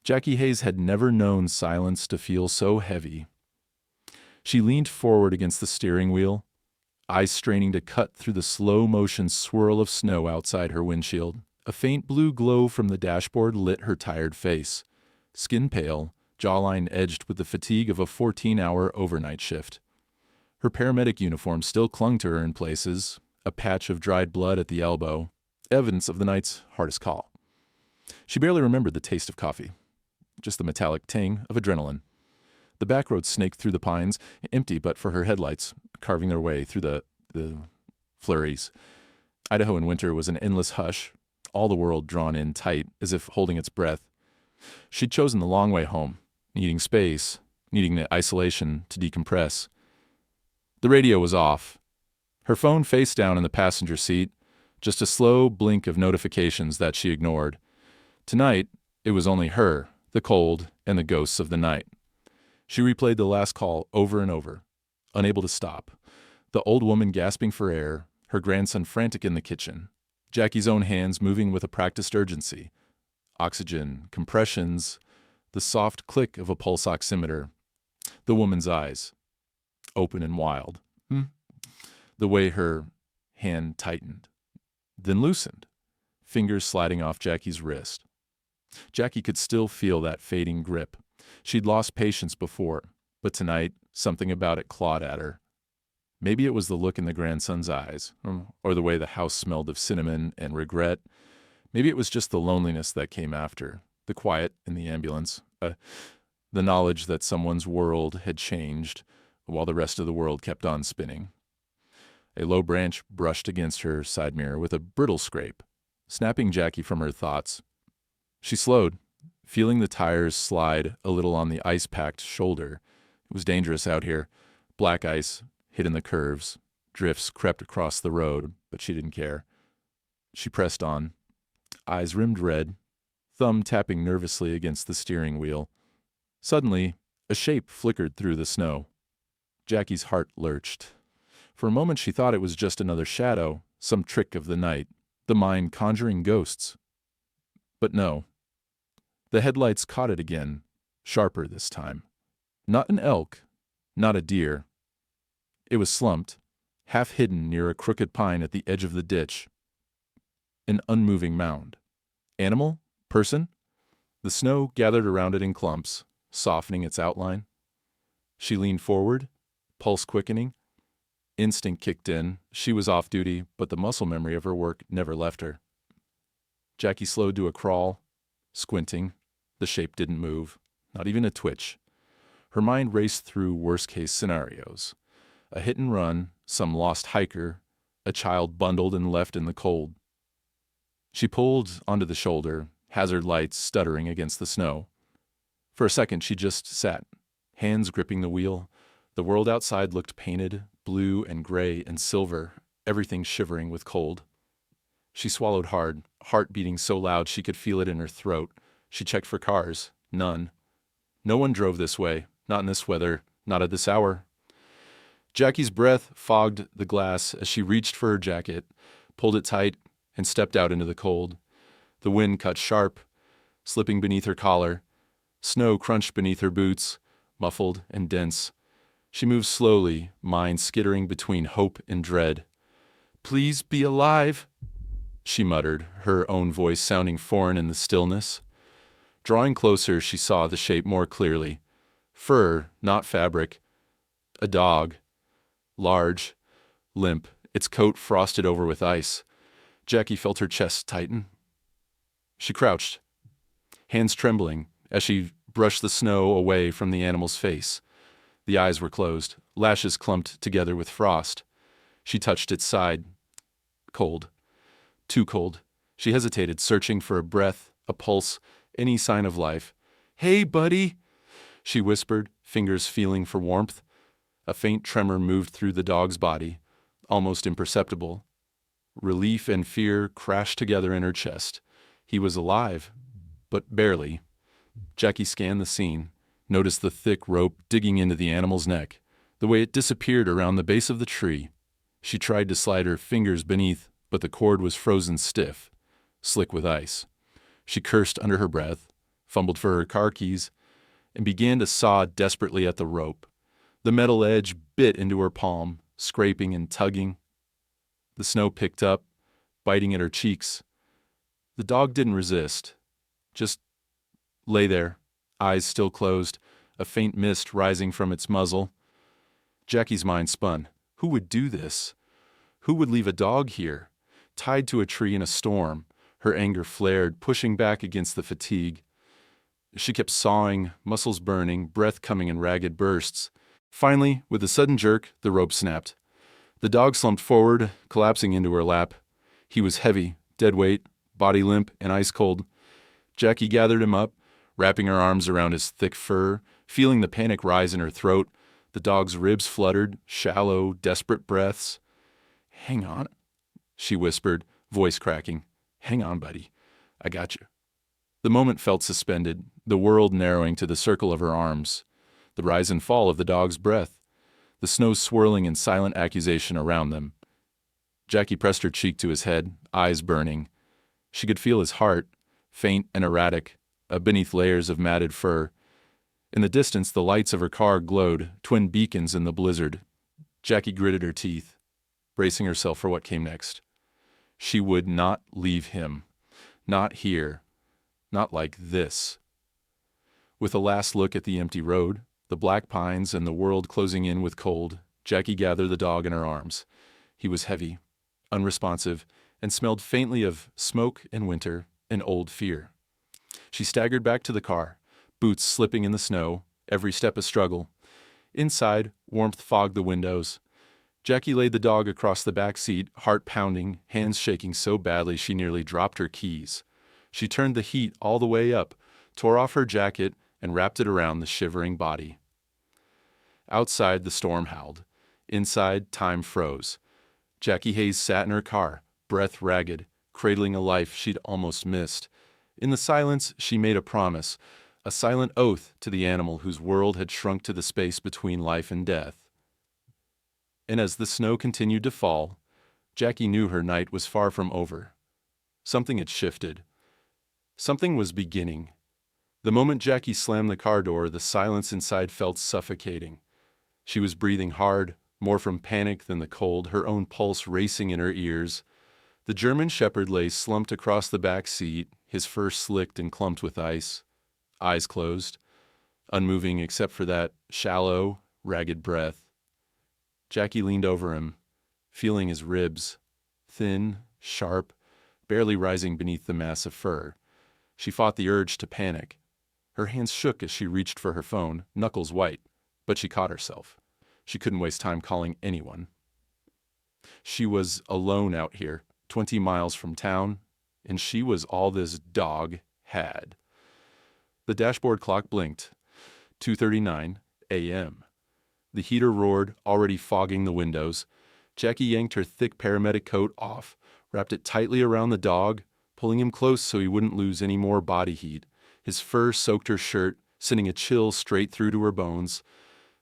Jackie Hayes had never known silence to feel so heavy. She leaned forward against the steering wheel, eyes straining to cut through the slow-motion swirl of snow outside her windshield. A faint blue glow from the dashboard lit her tired face. Skin pale, jawline edged with the fatigue of a 14-hour overnight shift. Her paramedic uniform still clung to her in places, a patch of dried blood at the elbow, evidence of the night's hardest call. She barely remembered the taste of coffee, just the metallic ting of adrenaline. The back road snaked through the pines, empty but for her headlights, carving their way through the flurries. Idaho in winter was an endless hush, all the world drawn in tight, as if holding its breath. She'd chosen the long way home, needing space, needing the isolation to decompress. The radio was off. Her phone face down in the passenger seat, just a slow blink of notifications that she ignored. Tonight, it was only her, the cold, and the ghosts of the night. She replayed the last call over and over, unable to stop. The old woman gasping for air, her grandson frantic in the kitchen, Jackie's own hands moving with a practiced urgency. Oxygen, compressions, the soft click of a pulse oximeter. The woman's eyes, open and wild. The way her hand tightened, then loosened, fingers sliding off Jackie's wrist. Jackie could still feel that fading grip. She'd lost patience before, but tonight, something about it clawed at her. Maybe it was the look in the grandson's eyes, or the way the house smelled of cinnamon and regret. Maybe it was just the loneliness that came after, the quiet in the ambulance, the knowledge that someone's world had changed while the rest of the world kept on spinning. A low branch brushed against her side mirror with a brittle scrape, snapping Jackie from her thoughts. She slowed, feeling the tires slide a little on the ice-packed shoulder. It was dangerous out here. Black ice hid in the curves. Drifts crept across the road, but she didn't care. She pressed on, eyes rimmed red, thumb tapping nervously against the steering wheel. Suddenly, a shape flickered through the snow. Jackie's heart lurched. For a moment she thought it was just another shadow, some trick of the night, the mind conjuring ghosts. But no. The headlights caught it again, sharper this time. Not an elk, not a deer. It was slumped, half hidden near a crooked pine at the edge of the ditch. An unmoving mound. Animal? Person? The snow gathered around it in clumps, softening its outline. She leaned forward, pulse quickening. Instinct kicked in. She was off duty, but the muscle memory of her work never left her. Jackie slowed to a crawl, squinting. The shape didn't move, not even a twitch. Her mind raced through worst-case scenarios. A hit and run, some lost hiker, a child bundled and left in the cold. She pulled onto the shoulder, hazard lights stuttering against the snow. For a second she just sat, hands gripping the wheel. The world outside looked painted, blue and gray and silver, everything shivering with cold. She swallowed hard, heart beating so loud she could feel it in her throat. She checked for cars. None. No one drove this way, not in this weather, not at this hour. Jackie's breath fogged the glass as she reached for her jacket, pulled it tight, and stepped out into the cold. The wind cut sharp, slipping beneath her collar. Snow crunched beneath her boots, muffled and dense. She moved slowly, mind skittering between hope and dread. "Please be alive," she muttered, her own voice sounding foreign in the stillness. Drawing closer, she saw the shape more clearly. Fur, not fabric. A dog. Large, limp, its coat frosted over with ice. Jackie felt her chest tighten. She crouched, hands trembling, as she brushed the snow away from the animal's face. The eyes were closed, lashes clumped together with frost. She touched its side. Cold. Too cold. She hesitated, searching for a breath, a pulse, any sign of life. "Hey, buddy," she whispered, fingers feeling for warmth. A faint tremor moved through the dog's body, almost imperceptible. Relief and fear crashed together in her chest. He was alive, but barely. Jackie scanned the scene, noticed the thick rope digging into the animal's neck, the way it disappeared around the base of the tree. She tried to slide her fingers beneath, but the cord was frozen stiff, slick with ice. She cursed under her breath, fumbled for her car keys, and began to saw desperately at the rope. The metal edge bit into her palm, scraping and tugging. The snow picked up, biting at her cheeks. The dog didn't resist, just lay there, eyes still closed, a faint mist rising from its muzzle. Jackie's mind spun. Who would do this? Who would leave a dog here, tied to a tree in a storm? Her anger flared, pushing back against the fatigue. She kept sawing, muscles burning, breath coming in ragged bursts. Finally, with a sudden jerk, the rope snapped. The dog slumped forward, collapsing into her lap. He was heavy, dead weight, body limp, and ice cold. Jackie gathered him up, wrapping her arms around his thick fur, feeling the panic rise in her throat. The dog's ribs fluttered, shallow, desperate breaths. "Hang on," she whispered, voice cracking. "Hang on, buddy. I got you." The moment felt suspended, the world narrowing to the circle of her arms, the rise and fall of the dog's breath, the snow swirling in silent accusation around them. Jackie pressed her cheek to his head, eyes burning. She could feel his heart, faint and erratic, beneath layers of matted fur. In the distance, the lights of her car glowed, twin beacons in the blizzard. Jackie gritted her teeth, bracing herself for what came next. She would not leave him. Not here. Not like this. With a last look at the empty road, the black pines, and the world closing in with cold, Jackie gathered the dog in her arms. He was heavy, unresponsive, and smelled faintly of smoke and winter and old fear. She staggered back to the car, boots slipping in the snow, every step a struggle. Inside, warmth fogged the windows. Jackie laid the dog across the back seat, heart pounding, hands shaking so badly she nearly dropped her keys. She turned the heat all the way up, tore off her jacket, and wrapped it around the shivering body. Outside, the storm howled. Inside, time froze. Jackie Hayes sat in her car, breath ragged, cradling a life she'd almost missed. In the silence, she made a promise, a silent oath to the animal whose world had shrunk to the space between life and death. And as the snow continued to fall, Jackie knew her night was far from over. Something had shifted. Something was beginning. The moment Jackie slammed the car door, the silence inside felt suffocating. She was breathing hard, more from panic than the cold, her own pulse racing in her ears. The German shepherd lay slumped across the back seat, his fur slicked and clumped with ice, eyes closed, unmoving except for that shallow, ragged breath. Jackie leaned over him, feeling his ribs, thin, sharp, barely rising beneath the mass of fur. She fought the urge to panic. Her hands shook as she reached for her phone, knuckles white, but she caught herself. She couldn't waste time calling anyone. She was alone out here, 20 miles from town, and she was all this dog had. The dashboard clock blinked. 2:39 a.m. The heater roared, already fogging the windows. Jackie yanked her thick paramedic coat off, wrapped it tightly around the dog, pulling him close so he wouldn't lose any more body heat. His fur soaked her shirt, sending a chill straight through to her bones.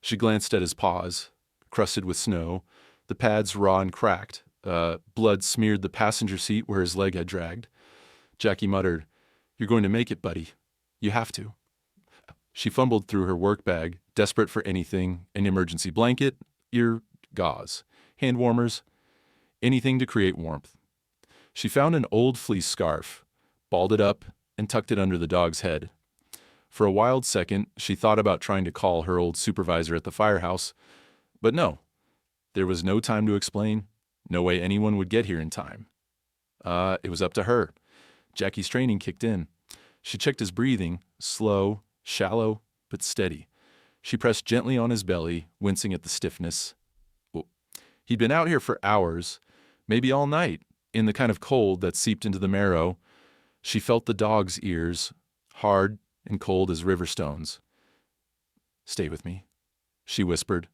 She glanced at his paws, crusted with snow, the pads raw and cracked. Blood smeared the passenger seat where his leg had dragged. Jackie muttered, "You're going to make it, buddy. You have to." She fumbled through her work bag, desperate for anything, an emergency blanket, ear gauze, hand warmers, anything to create warmth. She found an old fleece scarf, balled it up, and tucked it under the dog's head. For a wild second, she thought about trying to call her old supervisor at the firehouse, but no. There was no time to explain, no way anyone would get here in time. It was up to her. Jackie's training kicked in. She checked his breathing, slow, shallow, but steady. She pressed gently on his belly, wincing at the stiffness. He'd been out here for hours, maybe all night, in the kind of cold that seeped into the marrow. She felt the dog's ears, hard and cold as river stones. "Stay with me," she whispered.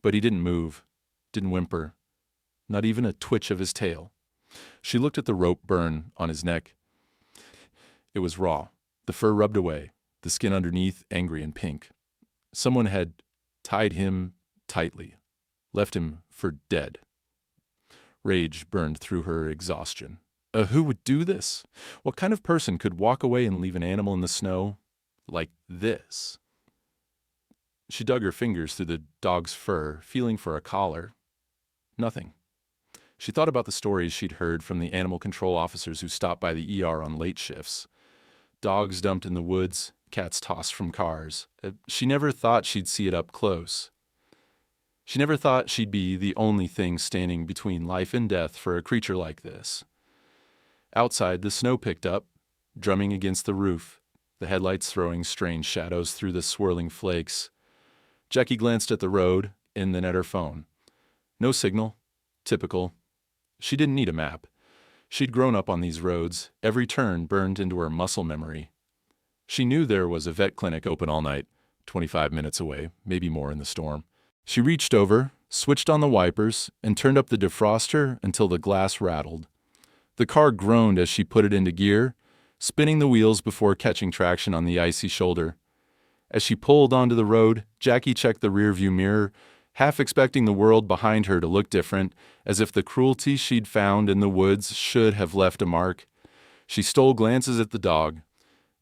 But he didn't move, didn't whimper, not even a twitch of his tail. She looked at the rope burn on his neck. It was raw, the fur rubbed away, the skin underneath angry and pink. Someone had tied him tightly, left him for dead. Rage burned through her exhaustion, Who would do this? What kind of person could walk away and leave an animal in the snow like this? She dug her fingers through the dog's fur, feeling for a collar. Nothing. She thought about the stories she'd heard from the animal control officers who stopped by the ER on late shifts. Dogs dumped in the woods, cats tossed from cars. She never thought she'd see it up close. She never thought she'd be the only thing standing between life and death for a creature like this. Outside, the snow picked up, drumming against the roof, the headlights throwing strange shadows through the swirling flakes. Jackie glanced at the road and then at her phone. No signal. Typical. She didn't need a map. She'd grown up on these roads, every turn burned into her muscle memory. She knew there was a vet clinic open all night, 25 minutes away, maybe more in the storm. She reached over, switched on the wipers, and turned up the defroster until the glass rattled. The car groaned as she put it into gear, spinning the wheels before catching traction on the icy shoulder. As she pulled onto the road, Jackie checked the rearview mirror, half expecting the world behind her to look different, as if the cruelty she'd found in the woods should have left a mark. She stole glances at the dog.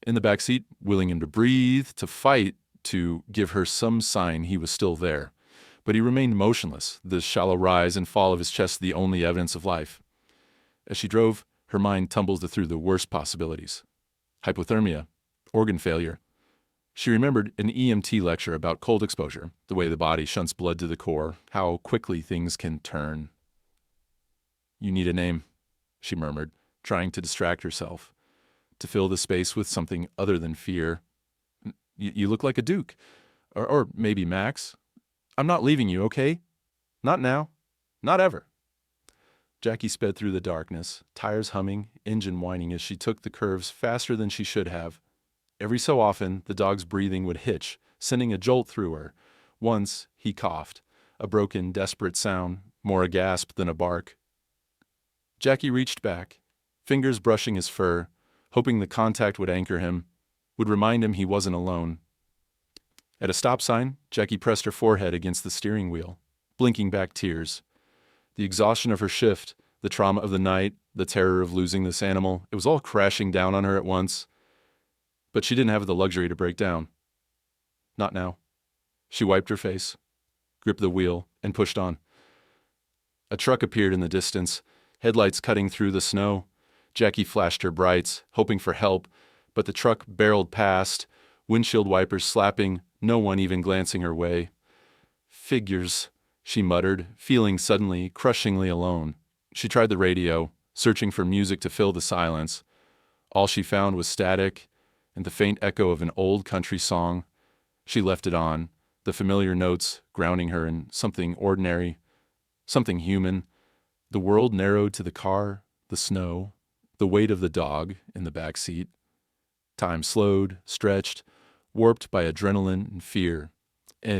In the backseat, willing him to breathe, to fight, to give her some sign he was still there. But he remained motionless, the shallow rise and fall of his chest the only evidence of life. As she drove, her mind tumbled through the worst possibilities. Hypothermia, organ failure. She remembered an EMT lecture about cold exposure, the way the body shunts blood to the core, how quickly things can turn. "You need a name," she murmured, trying to distract herself, to fill the space with something other than fear. You look like a Duke. Or maybe Max. I'm not leaving you, okay? Not now. Not ever." Jackie sped through the darkness, tires humming, engine whining as she took the curves faster than she should have. Every so often, the dog's breathing would hitch, sending a jolt through her. Once, he coughed, a broken, desperate sound, more a gasp than a bark. Jackie reached back, fingers brushing his fur, hoping the contact would anchor him, would remind him he wasn't alone. At a stop sign, Jackie pressed her forehead against the steering wheel, blinking back tears. The exhaustion of her shift, the trauma of the night, the terror of losing this animal, it was all crashing down on her at once. But she didn't have the luxury to break down. Not now. She wiped her face, gripped the wheel, and pushed on. A truck appeared in the distance, headlights cutting through the snow. Jackie flashed her brights, hoping for help, but the truck barreled past, windshield wipers slapping, no one even glancing her way. "Figures," she muttered, feeling suddenly, crushingly alone. She tried the radio, searching for music to fill the silence. All she found was static and the faint echo of an old country song. She left it on, the familiar notes grounding her in something ordinary, something human. The world narrowed to the car, the snow, the weight of the dog in the back seat. Time slowed, stretched, warped by adrenaline and fear.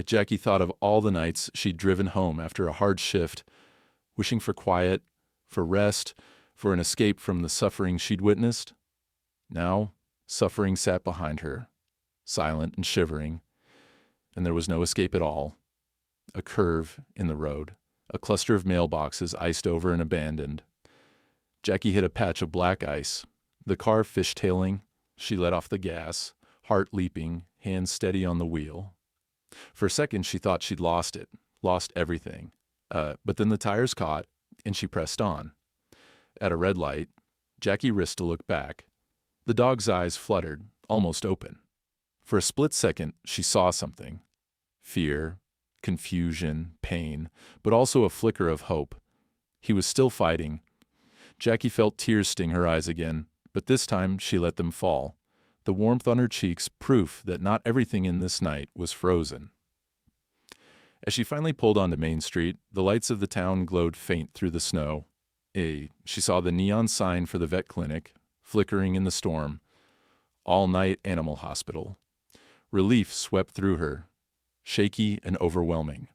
Jackie thought of all the nights she'd driven home after a hard shift, wishing for quiet, for rest, for an escape from the suffering she'd witnessed. Now, suffering sat behind her, silent and shivering, and there was no escape at all. A curve in the road, a cluster of mailboxes iced over and abandoned. Jackie hit a patch of black ice, the car fishtailing. She let off the gas, heart leaping, hands steady on the wheel. For a second, she thought she'd lost it, lost everything. But then the tires caught, and she pressed on. At a red light, Jackie risked to look back. The dog's eyes fluttered, almost open. For a split second, she saw something. Fear, confusion, pain, but also a flicker of hope. He was still fighting. Jackie felt tears sting her eyes again, but this time she let them fall. The warmth on her cheeks proof that not everything in this night was frozen. As she finally pulled onto Main Street, the lights of the town glowed faint through the snow. She saw the neon sign for the vet clinic, flickering in the storm. All-night animal hospital. Relief swept through her, shaky and overwhelming.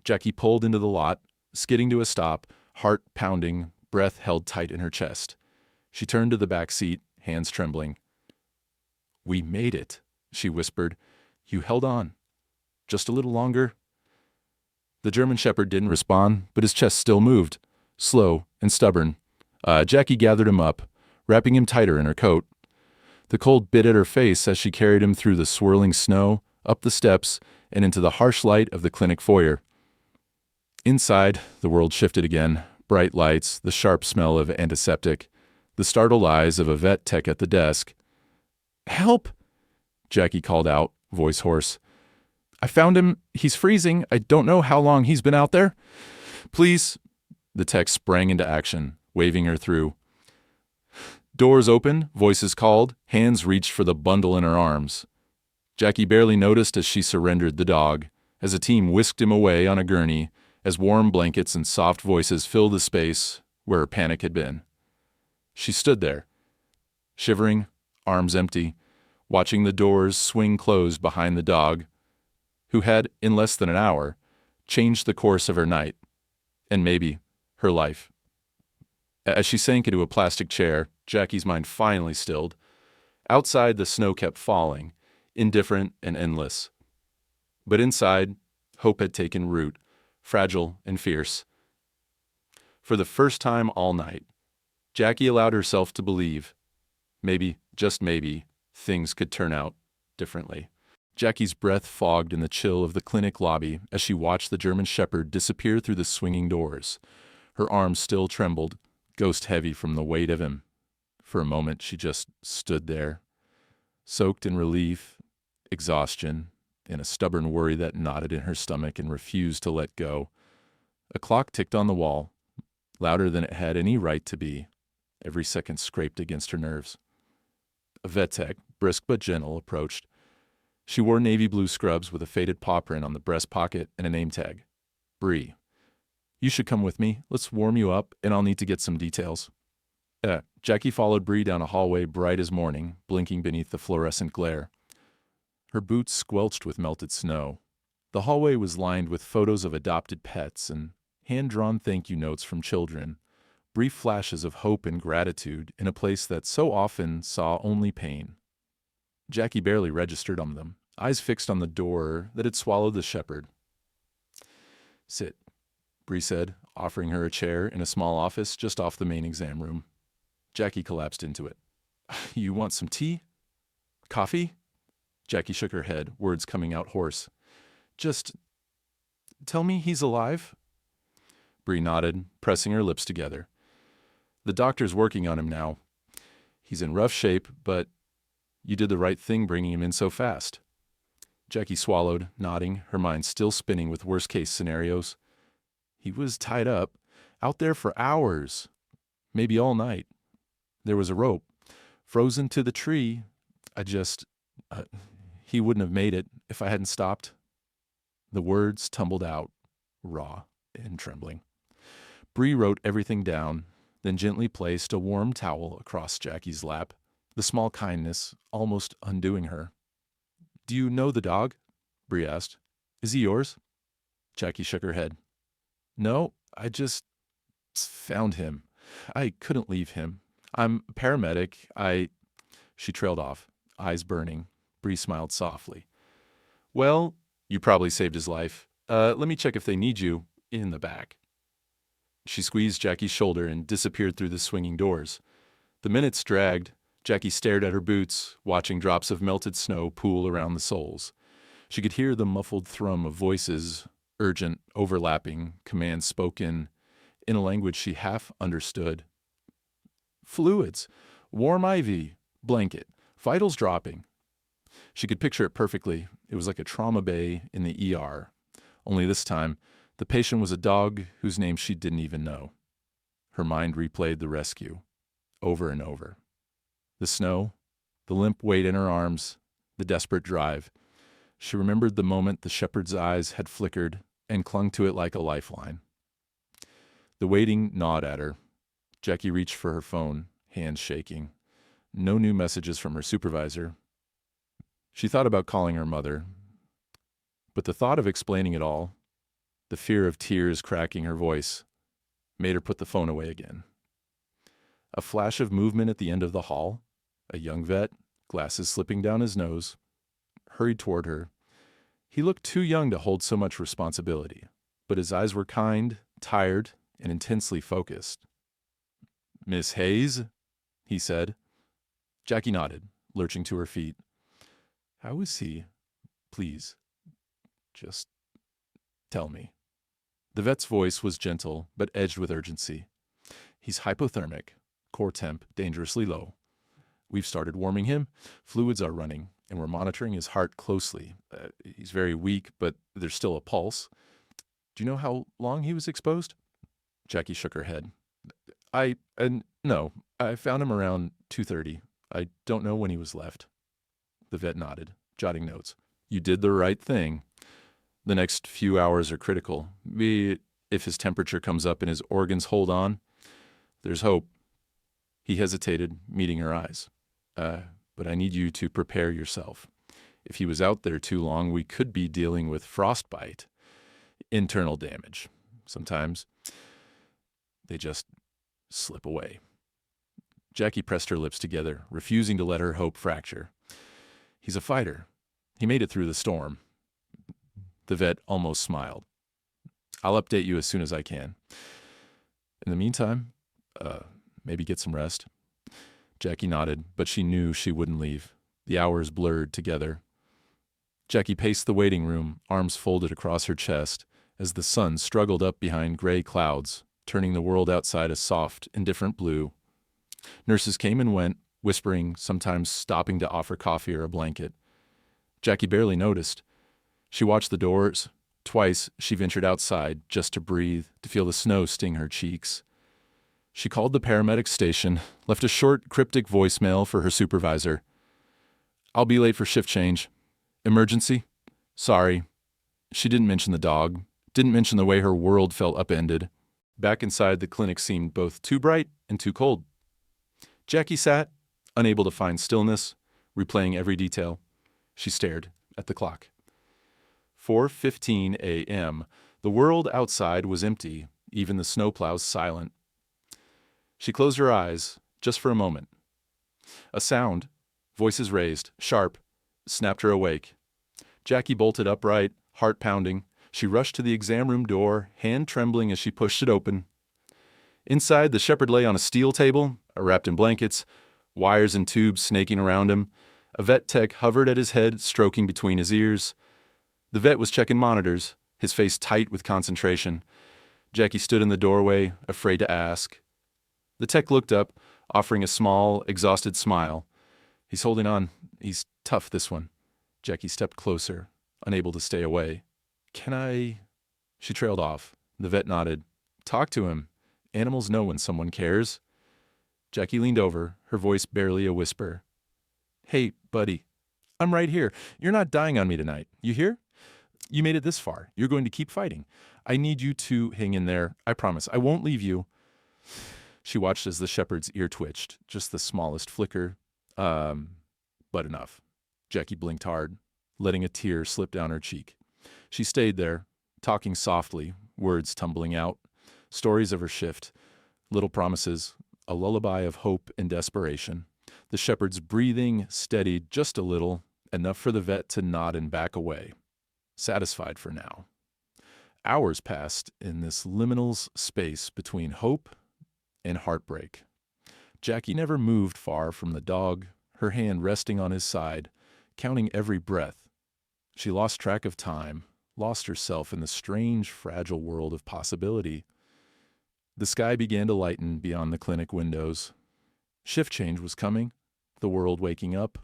Jackie pulled into the lot, skidding to a stop, heart pounding, breath held tight in her chest. She turned to the back seat, hands trembling. "We made it," she whispered. "You held on. Just a little longer." The German Shepherd didn't respond, but his chest still moved, slow and stubborn, Jackie gathered him up, wrapping him tighter in her coat. The cold bit at her face as she carried him through the swirling snow, up the steps, and into the harsh light of the clinic foyer. Inside, the world shifted again. Bright lights, the sharp smell of antiseptic, the startled eyes of a vet tech at the desk. "Help!" Jackie called out, voice hoarse. "I found him. He's freezing. I don't know how long he's been out there. Please." The tech sprang into action, waving her through. Doors opened, voices called, hands reached for the bundle in her arms. Jackie barely noticed as she surrendered the dog, as a team whisked him away on a gurney, as warm blankets and soft voices filled the space where her panic had been. She stood there, shivering, arms empty, watching the doors swing closed behind the dog, who had, in less than an hour, changed the course of her night, and maybe her life. As she sank into a plastic chair, Jackie's mind finally stilled. Outside, the snow kept falling, indifferent and endless. But inside, hope had taken root, fragile and fierce. For the first time all night, Jackie allowed herself to believe, maybe, just maybe, things could turn out differently. Jackie's breath fogged in the chill of the clinic lobby as she watched the German Shepherd disappear through the swinging doors. Her arms still trembled, ghost-heavy from the weight of him. For a moment, she just stood there, soaked in relief, exhaustion, and a stubborn worry that knotted in her stomach and refused to let go. A clock ticked on the wall, louder than it had any right to be. Every second scraped against her nerves. A vet tech, brisk but gentle, approached. She wore navy blue scrubs with a faded paw print on the breast pocket and a name tag. "Bree. You should come with me. Let's warm you up, and I'll need to get some details." Jackie followed Bree down a hallway bright as morning, blinking beneath the fluorescent glare. Her boots squelched with melted snow. The hallway was lined with photos of adopted pets and hand-drawn thank-you notes from children, brief flashes of hope and gratitude in a place that so often saw only pain. Jackie barely registered on them, eyes fixed on the door that had swallowed the shepherd. "Sit," Bree said, offering her a chair in a small office just off the main exam room. Jackie collapsed into it. "You want some tea? Coffee?" Jackie shook her head, words coming out hoarse. "Just tell me he's alive?" Bree nodded, pressing her lips together. "The doctor's working on him now. He's in rough shape, but you did the right thing bringing him in so fast." Jackie swallowed, nodding, her mind still spinning with worst-case scenarios. He was tied up, out there for hours, maybe all night. There was a rope, frozen to the tree. He wouldn't have made it if I hadn't stopped. The words tumbled out, raw and trembling. Bree wrote everything down, then gently placed a warm towel across Jackie's lap, the small kindness almost undoing her. "Do you know the dog?" Bree asked. "Is he yours?" Jackie shook her head. "No, I just found him. I couldn't leave him. I'm a paramedic. She trailed off, eyes burning. Bree smiled softly. "Well, you probably saved his life. Let me check if they need you in the back." She squeezed Jackie's shoulder and disappeared through the swinging doors. The minutes dragged. Jackie stared at her boots, watching drops of melted snow pool around the soles. She could hear the muffled thrum of voices, urgent, overlapping, commands spoken in a language she half understood. Fluids, warm IV, blanket, vitals dropping. She could picture it perfectly. It was like a trauma bay in the ER. Only this time, the patient was a dog whose name she didn't even know. Her mind replayed the rescue, over and over. The snow, the limp weight in her arms, the desperate drive. She remembered the moment the shepherd's eyes had flickered and clung to it like a lifeline. The waiting gnawed at her. Jackie reached for her phone, hands shaking. No new messages from her supervisor. She thought about calling her mother, but the thought of explaining it all, the fear of tears cracking her voice, made her put the phone away again. A flash of movement at the end of the hall. A young vet, glasses slipping down his nose, hurried toward her. He looked too young to hold so much responsibility, but his eyes were kind, tired, and intensely focused. "Miss Hayes?" he said. Jackie nodded, lurching to her feet. "How is he? Please, just tell me." The vet's voice was gentle, but edged with urgency. "He's hypothermic, core temp dangerously low. We've started warming him, fluids are running, and we're monitoring his heart closely. He's very weak, but there's still a pulse. Do you know how long he was exposed?" Jackie shook her head. No, I found him around 2:30. I don't know when he was left." The vet nodded, jotting notes. "You did the right thing. The next few hours are critical. If his temperature comes up and his organs hold on, there's hope." He hesitated, meeting her eyes. But I need you to prepare yourself. If he was out there too long, we could be dealing with frostbite, internal damage. Sometimes they just slip away." Jackie pressed her lips together, refusing to let her hope fracture. "He's a fighter. He made it through the storm." The vet almost smiled. "I'll update you as soon as I can. In the meantime, maybe get some rest." Jackie nodded, but she knew she wouldn't leave. The hours blurred together. Jackie paced the waiting room, arms folded across her chest, as the sun struggled up behind gray clouds, turning the world outside a soft, indifferent blue. Nurses came and went, whispering, sometimes stopping to offer coffee or a blanket. Jackie barely noticed. She watched the doors. Twice she ventured outside just to breathe, to feel the snow sting her cheeks. She called the paramedic station, left a short, cryptic voicemail for her supervisor. "I'll be late for shift change. Emergency? Sorry." She didn't mention the dog, didn't mention the way her world felt upended. Back inside, the clinic seemed both too bright and too cold. Jackie sat, unable to find stillness, replaying every detail. She stared at the clock. 4:15 a.m. The world outside was empty, even the snowplows silent. She closed her eyes, just for a moment. A sound, voices raised, sharp, snapped her awake. Jackie bolted upright, heart pounding. She rushed to the exam room door, hand trembling as she pushed it open. Inside, the shepherd lay on a steel table, wrapped in blankets, wires and tubes snaking around him. A vet tech hovered at his head, stroking between his ears. The vet was checking monitors, his face tight with concentration. Jackie stood in the doorway, afraid to ask. The tech looked up, offering a small, exhausted smile. "He's holding on. He's tough, this one." Jackie stepped closer, unable to stay away. "Can I—" She trailed off. The vet nodded. "Talk to him. Animals know when someone cares." Jackie leaned over, her voice barely a whisper. "Hey, buddy. I'm right here. You're not dying on me tonight. You hear? You made it this far. You're going to keep fighting. I need you to hang in there. I promise. I won't leave you." She watched as the shepherd's ear twitched, just the smallest flicker. But enough. Jackie blinked hard, letting a tear slip down her cheek. She stayed there, talking softly, words tumbling out, stories of her shift, little promises, a lullaby of hope and desperation. The shepherd's breathing steadied just a little, enough for the vet to nod and back away, satisfied for now. Hours passed in this liminal space between hope and heartbreak. Jackie never moved far from the dog, her hand resting on his side, counting every breath. She lost track of time, lost herself in the strange, fragile world of possibility. The sky began to lighten beyond the clinic windows. Shift change was coming, the world waking up.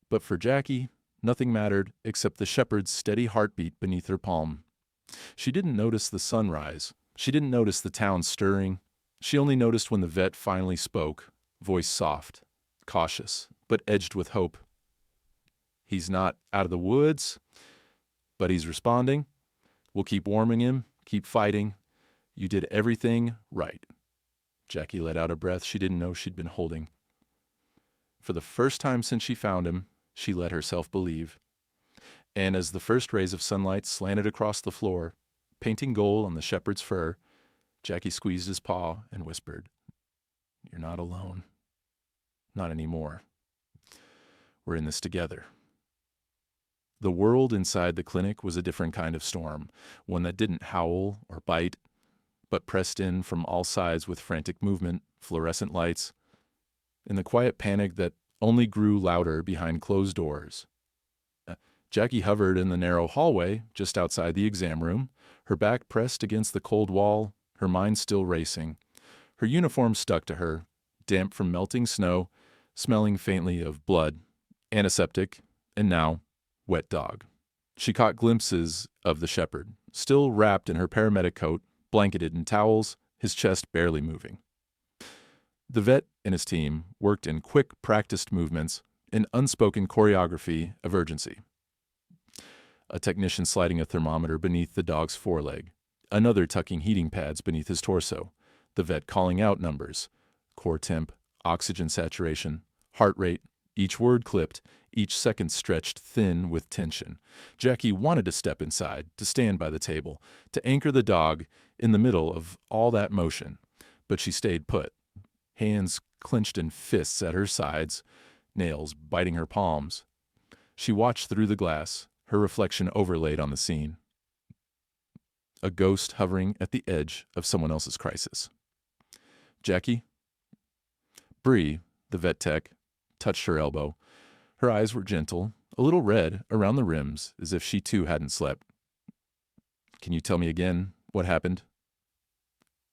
But for Jackie, nothing mattered except the shepherd's steady heartbeat beneath her palm. She didn't notice the sunrise. She didn't notice the town stirring. She only noticed when the vet finally spoke, voice soft, cautious, but edged with hope. "He's not out of the woods, but he's responding. We'll keep warming him, keep fighting. You did everything right." Jackie let out a breath she didn't know she'd been holding. For the first time since she found him, she let herself believe. And as the first rays of sunlight slanted across the floor, painting gold on the shepherd's fur, Jackie squeezed his paw and whispered, "You're not alone. Not anymore. We're in this together." The world inside the clinic was a different kind of storm, one that didn't howl or bite, but pressed in from all sides with frantic movement, fluorescent lights, in the quiet panic that only grew louder behind closed doors. Jackie hovered in the narrow hallway just outside the exam room, her back pressed against the cold wall, her mind still racing. Her uniform stuck to her, damp from melting snow, smelling faintly of blood, antiseptic, and now wet dog. She caught glimpses of the shepherd, still wrapped in her paramedic coat, blanketed in towels, his chest barely moving. The vet and his team worked in quick, practiced movements, an unspoken choreography of urgency. A technician sliding a thermometer beneath the dog's foreleg, another tucking heating pads beneath his torso, the vet calling out numbers, core temp, oxygen saturation, heart rate, each word clipped, each second stretched thin with tension. Jackie wanted to step inside, to stand by the table, to anchor the dog in the middle of all that motion, but she stayed put, hands clenched in fists at her sides, nails biting her palms. She watched through the glass, her reflection overlaid on the scene. A ghost hovering at the edge of someone else's crisis. Jackie? Bree, the vet tech, touched her elbow. Her eyes were gentle, a little red around the rims, as if she too hadn't slept. Can you tell me again what happened?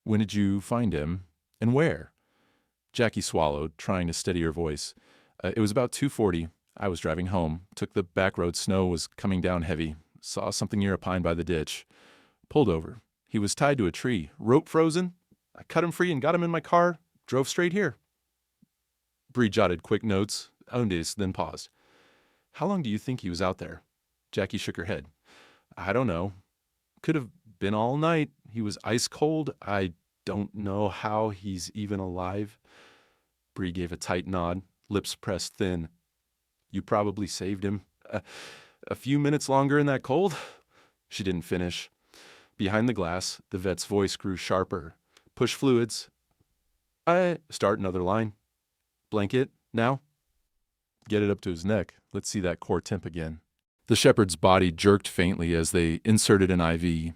When did you find him, and where? Jackie swallowed, trying to steady her voice. It was about 2:40. I was driving home, took the back road, snow was coming down heavy, saw something near a pine by the ditch. Pulled over. He was tied to a tree, rope frozen. I cut him free and got him in my car, drove straight here. Bree jotted quick notes, Owndays, then paused. How long do you think he was out there? Jackie shook her head. I don't know. Could have been all night. He was ice cold. I don't know how he's even alive. Bree gave a tight nod, lips pressed thin. You probably saved him. A few minutes longer in that cold? She didn't finish. Behind the glass, the vet's voice grew sharper. Push fluids. Start another line. Blanket, now. Get it up to his neck. Let's see that core temp again. The shepherd's body jerked faintly as they inserted an IV,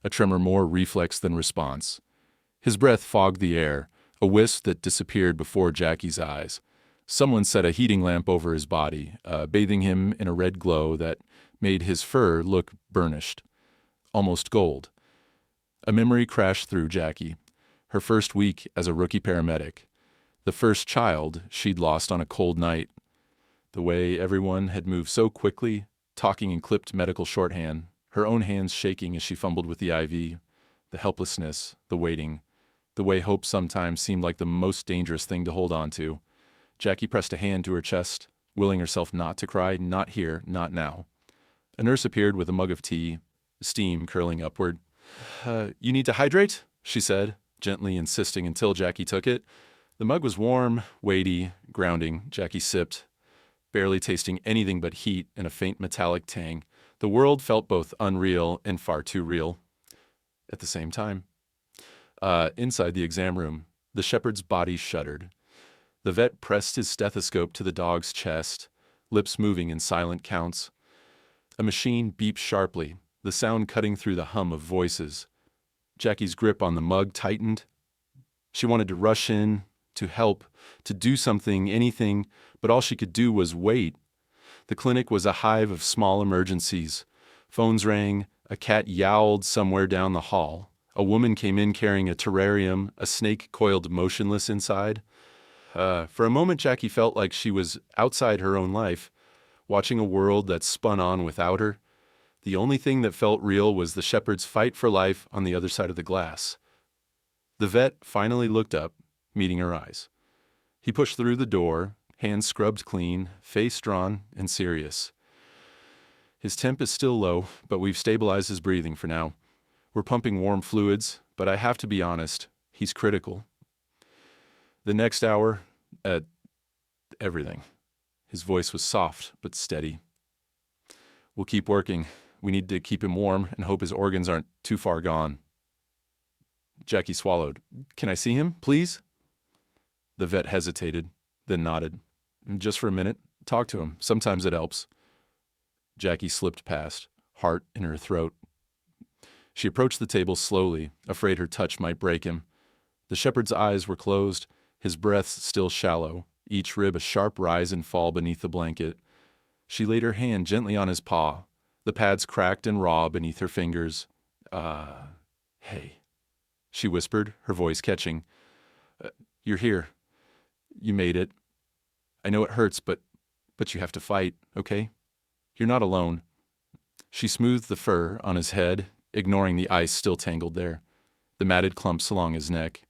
a tremor more reflex than response. His breath fogged the air, a wisp that disappeared before Jackie's eyes. Someone set a heating lamp over his body, bathing him in a red glow that made his fur look burnished, almost gold. A memory crashed through Jackie, her first week as a rookie paramedic, the first child she'd lost on a cold night, the way everyone had moved so quickly, talking in clipped medical shorthand, her own hands shaking as she fumbled with the IV, the helplessness, the waiting, the way hope sometimes seemed like the most dangerous thing to hold on to. Jackie pressed a hand to her chest, willing herself not to cry, not here, not now. A nurse appeared with a mug of tea, steam curling upward. You need to hydrate? She said, gently insisting until Jackie took it. The mug was warm, weighty, grounding. Jackie sipped, barely tasting anything but heat and a faint metallic tang. The world felt both unreal and far too real at the same time. Inside the exam room, the shepherd's body shuddered. The vet pressed his stethoscope to the dog's chest, lips moving in silent counts. A machine beeped sharply, the sound cutting through the hum of voices. Jackie's grip on the mug tightened. She wanted to rush in, to help, to do something, anything, but all she could do was wait. The clinic was a hive of small emergencies. Phones rang, a cat yowled somewhere down the hall. A woman came in carrying a terrarium, a snake coiled motionless inside. For a moment, Jackie felt like she was outside her own life, watching a world that spun on without her. The only thing that felt real was the shepherd's fight for life on the other side of the glass. The vet finally looked up, meeting her eyes. He pushed through the door, hands scrubbed clean, face drawn and serious. His temp is still low, but we've stabilized his breathing for now. We're pumping warm fluids, but I have to be honest, he's critical. The next hour, everything. His voice was soft but steady. We'll keep working. We need to keep him warm and hope his organs aren't too far gone. Jackie swallowed. Can I see him, please? The vet hesitated, then nodded. Just for a minute. Talk to him. Sometimes it helps. Jackie slipped past, heart in her throat. She approached the table slowly, afraid her touch might break him. The shepherd's eyes were closed, his breath still shallow, each rib a sharp rise and fall beneath the blanket. She laid her hand gently on his paw, the pads cracked and raw beneath her fingers. Hey, she whispered, her voice catching. You're here. You made it. I know it hurts, but you have to fight, okay? You're not alone. She smoothed the fur on his head, ignoring the ice still tangled there, the matted clumps along his neck.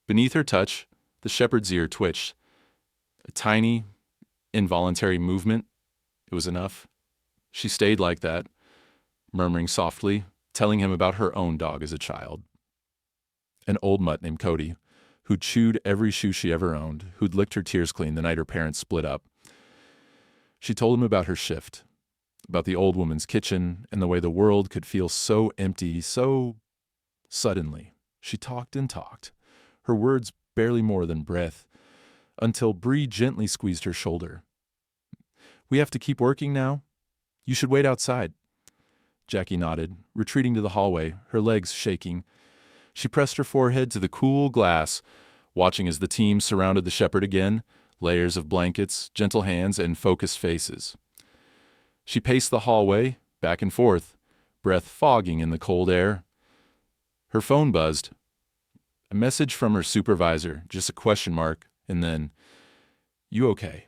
Beneath her touch, the shepherd's ear twitched. A tiny, involuntary movement. It was enough. She stayed like that, murmuring softly, telling him about her own dog as a child. An old mutt named Cody, who'd chewed every shoe she ever owned, who'd licked her tears clean the night her parents split up. She told him about her shift, about the old woman's kitchen, and the way the world could feel so empty, so suddenly. She talked and talked, her words barely more than breath, until Bree gently squeezed her shoulder. We have to keep working now? You should wait outside. Jackie nodded, retreating to the hallway, her legs shaking. She pressed her forehead to the cool glass, watching as the team surrounded the shepherd again, layers of blankets, gentle hands, and focused faces. She paced the hallway, back and forth, breath fogging in the cold air. Her phone buzzed. A message from her supervisor, just a question mark, and then, "You okay?"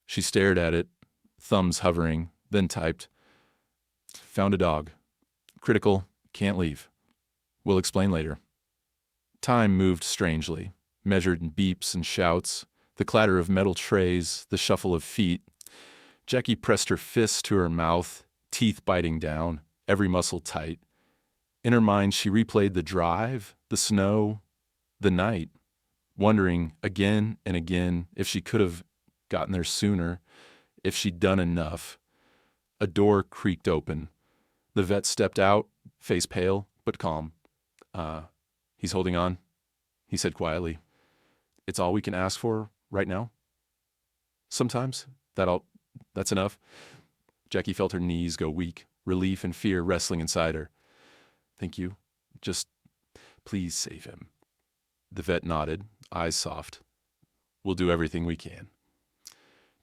She stared at it, thumbs hovering, then typed, "Found a dog. Critical, can't leave. We'll explain later." Time moved strangely, measured in beeps and shouts, the clatter of metal trays, the shuffle of feet. Jackie pressed her fists to her mouth, teeth biting down, every muscle tight. In her mind, she replayed the drive, the snow, the night, wondering again and again if she could have gotten there sooner, if she'd done enough. A door creaked open. The vet stepped out, face pale but calm. He's holding on," he said quietly. "It's all we can ask for right now. Sometimes that's enough." Jackie felt her knees go weak, relief and fear wrestling inside her. "Thank you. Just please save him." The vet nodded, eyes soft. "We'll do everything we can."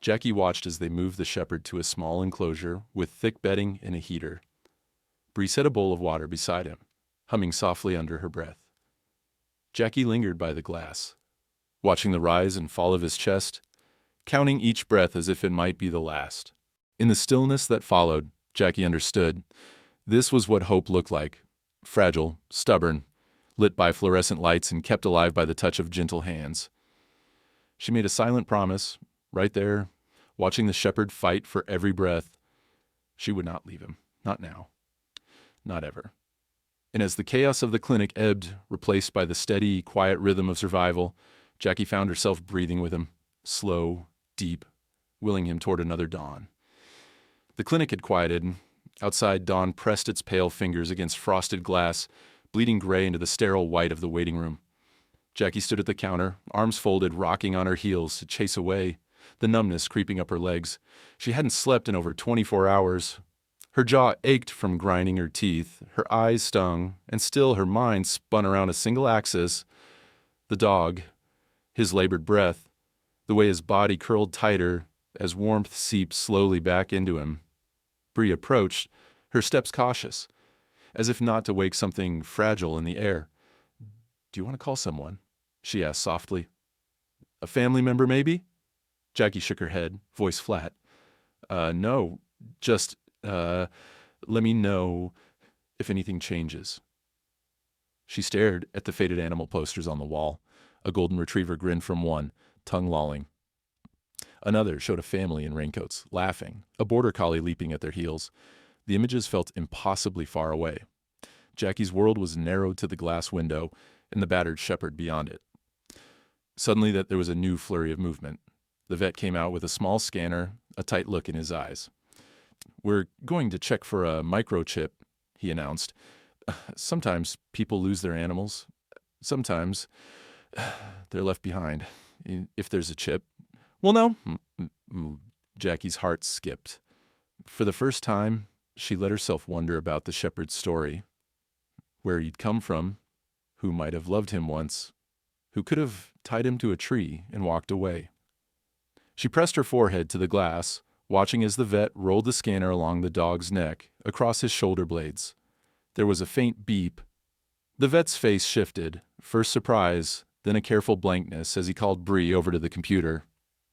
Jackie watched as they moved the shepherd to a small enclosure with thick bedding and a heater. Bree set a bowl of water beside him, humming softly under her breath. Jackie lingered by the glass, watching the rise and fall of his chest, counting each breath as if it might be the last. In the stillness that followed, Jackie understood. This was what hope looked like. Fragile, stubborn, lit by fluorescent lights and kept alive by the touch of gentle hands. She made a silent promise, right there, watching the shepherd fight for every breath. She would not leave him. Not now. Not ever. And as the chaos of the clinic ebbed, replaced by the steady, quiet rhythm of survival, Jackie found herself breathing with him, slow, deep, willing him toward another dawn. The clinic had quieted. Outside, dawn pressed its pale fingers against frosted glass, bleeding gray into the sterile white of the waiting room. Jackie stood at the counter, arms folded, rocking on her heels to chase away the numbness creeping up her legs. She hadn't slept in over 24 hours. Her jaw ached from grinding her teeth, her eyes stung, and still her mind spun around a single axis. The dog, his labored breath, the way his body curled tighter as warmth seeped slowly back into him. Bree approached, her steps cautious, as if not to wake something fragile in the air. "Do you want to call someone?" she asked softly. "A family member, maybe?" Jackie shook her head, voice flat. No, just, let me know if anything changes." She stared at the faded animal posters on the wall. A golden retriever grinned from one, tongue lolling. Another showed a family in raincoats, laughing, a border collie leaping at their heels. The images felt impossibly far away. Jackie's world was narrowed to the glass window and the battered shepherd beyond it. Suddenly there was a new flurry of movement. The vet came out with a small scanner, a tight look in his eyes. "We're going to check for a microchip," he announced. "Sometimes people lose their animals. Sometimes they're left behind. If there's a chip." "Well, no." Jackie's heart skipped. For the first time, She let herself wonder about the shepherd's story, where he'd come from, who might have loved him once, who could have tied him to a tree and walked away. She pressed her forehead to the glass, watching as the vet rolled the scanner along the dog's neck, across his shoulder blades. There was a faint beep. The vet's face shifted, first surprise, then a careful blankness as he called Bree over to the computer.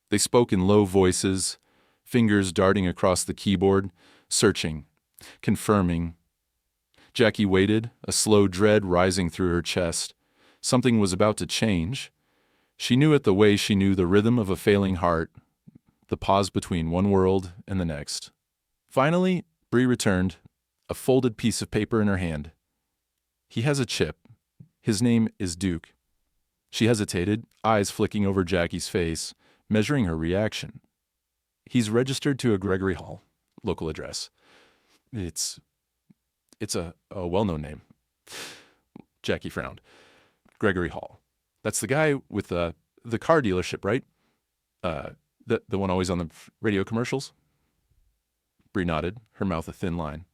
They spoke in low voices, fingers darting across the keyboard, searching, confirming. Jackie waited, a slow dread rising through her chest. Something was about to change. She knew it the way she knew the rhythm of a failing heart, the pause between one world and the next. Finally, Bree returned, a folded piece of paper in her hand. He has a chip. His name is Duke. She hesitated, eyes flicking over Jackie's face, measuring her reaction. He's registered to a Gregory Hall, local address. It's a well-known name. Jackie frowned. Gregory Hall. That's the guy with the car dealership, right? The one always on the radio commercials? Bree nodded, her mouth a thin line.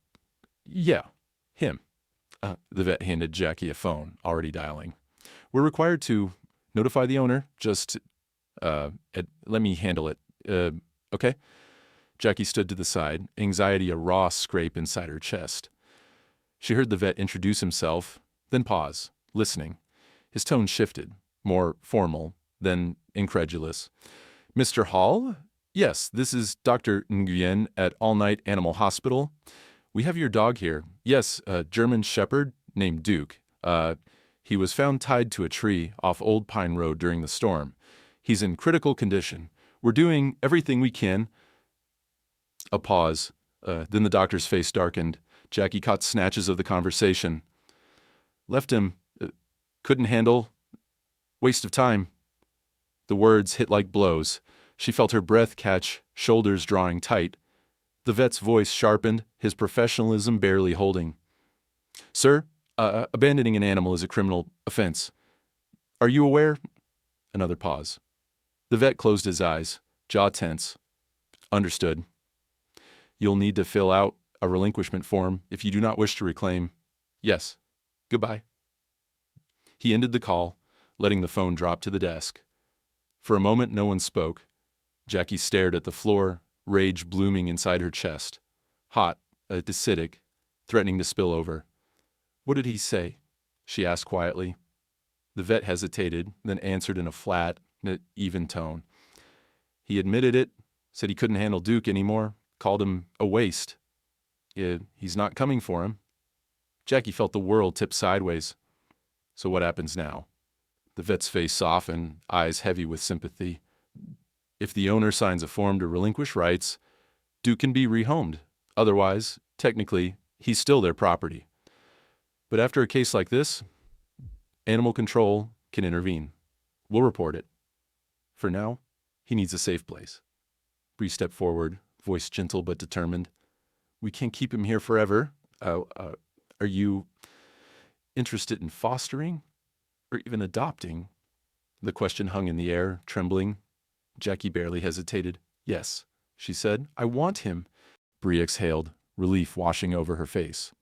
Yeah, him. The vet handed Jackie a phone, already dialing. We're required to notify the owner, let me handle it. Okay? Jackie stood to the side, anxiety a raw scrape inside her chest. She heard the vet introduce himself, then pause, listening. His tone shifted, more formal, then incredulous. Mr. Hall? Yes, this is Dr. Nguyen at All Night Animal Hospital. We have your dog here. Yes, a German shepherd named Duke. He was found tied to a tree off Old Pine Road during the storm. He's in critical condition. We're doing everything we can. A pause. Then the doctor's face darkened. Jackie caught snatches of the conversation. Left him. Couldn't handle. Waste of time. The words hit like blows. She felt her breath catch, shoulders drawing tight. The vet's voice sharpened, his professionalism barely holding. Sir, abandoning an animal is a criminal offense. Are you aware? Another pause. The vet closed his eyes, jaw tense. Understood. You'll need to fill out a relinquishment form if you do not wish to reclaim. Yes. Goodbye. He ended the call, letting the phone drop to the desk. For a moment, no one spoke. Jackie stared at the floor, rage blooming inside her chest. Hot, acidic, threatening to spill over. What did he say? She asked quietly. The vet hesitated, then answered in a flat, even tone. He admitted it, said he couldn't handle Duke anymore, called him a waste. He's not coming for him. Jackie felt the world tip sideways. So what happens now? The vet's face softened, eyes heavy with sympathy. If the owner signs a form to relinquish rights, Duke can be rehomed. Otherwise, technically, he's still their property. But after a case like this, animal control can intervene. We'll report it. For now, he needs a safe place. Bree stepped forward, voice gentle but determined. We can't keep him here forever. Are you interested in fostering or even adopting? The question hung in the air, trembling. Jackie barely hesitated. Yes, she said. I want him. Bree exhaled, relief washing over her face.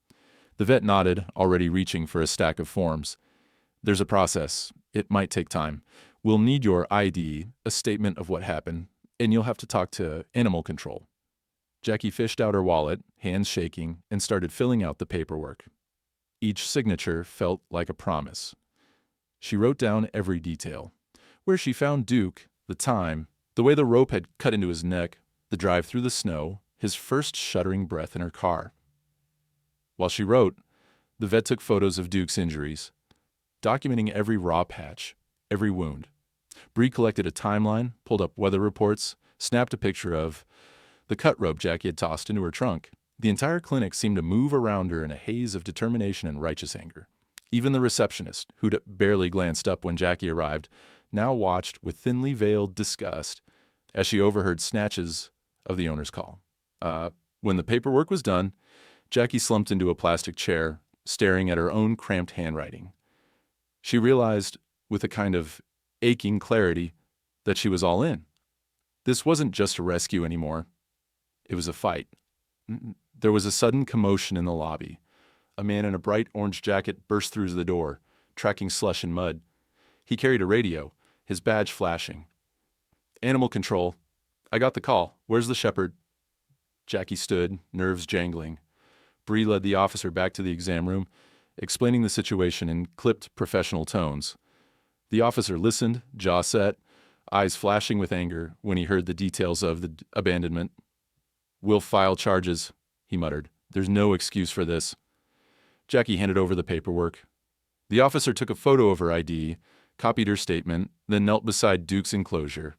The vet nodded, already reaching for a stack of forms. There's a process. It might take time. We'll need your ID, a statement of what happened, and you'll have to talk to animal control. Jackie fished out her wallet, hands shaking, and started filling out the paperwork. Each signature felt like a promise. She wrote down every detail. Where she found Duke, the time, the way the rope had cut into his neck, the drive through the snow, his first shuddering breath in her car. While she wrote, the vet took photos of Duke's injuries, documenting every raw patch, every wound. Bree collected a timeline, pulled up weather reports, snapped a picture of the cut rope Jackie had tossed into her trunk. The entire clinic seemed to move around her in a haze of determination and righteous anger. Even the receptionist, who'd barely glanced up when Jackie arrived, now watched with thinly veiled disgust as she overheard snatches of the owner's call. When the paperwork was done, Jackie slumped into a plastic chair, staring at her own cramped handwriting. She realized, with a kind of aching clarity, that she was all in. This wasn't just a rescue anymore. It was a fight. There was a sudden commotion in the lobby. A man in a bright orange jacket burst through the door, tracking slush and mud. He carried a radio, his badge flashing. "Animal control. I got the call. Where's the shepherd?" Jackie stood, nerves jangling. Bree led the officer back to the exam room, explaining the situation in clipped professional tones. The officer listened, jaw set, eyes flashing with anger when he heard the details of the abandonment. "We'll file charges," he muttered. "There's no excuse for this." Jackie handed over the paperwork. The officer took a photo of her ID, copied her statement, then knelt beside Duke's enclosure.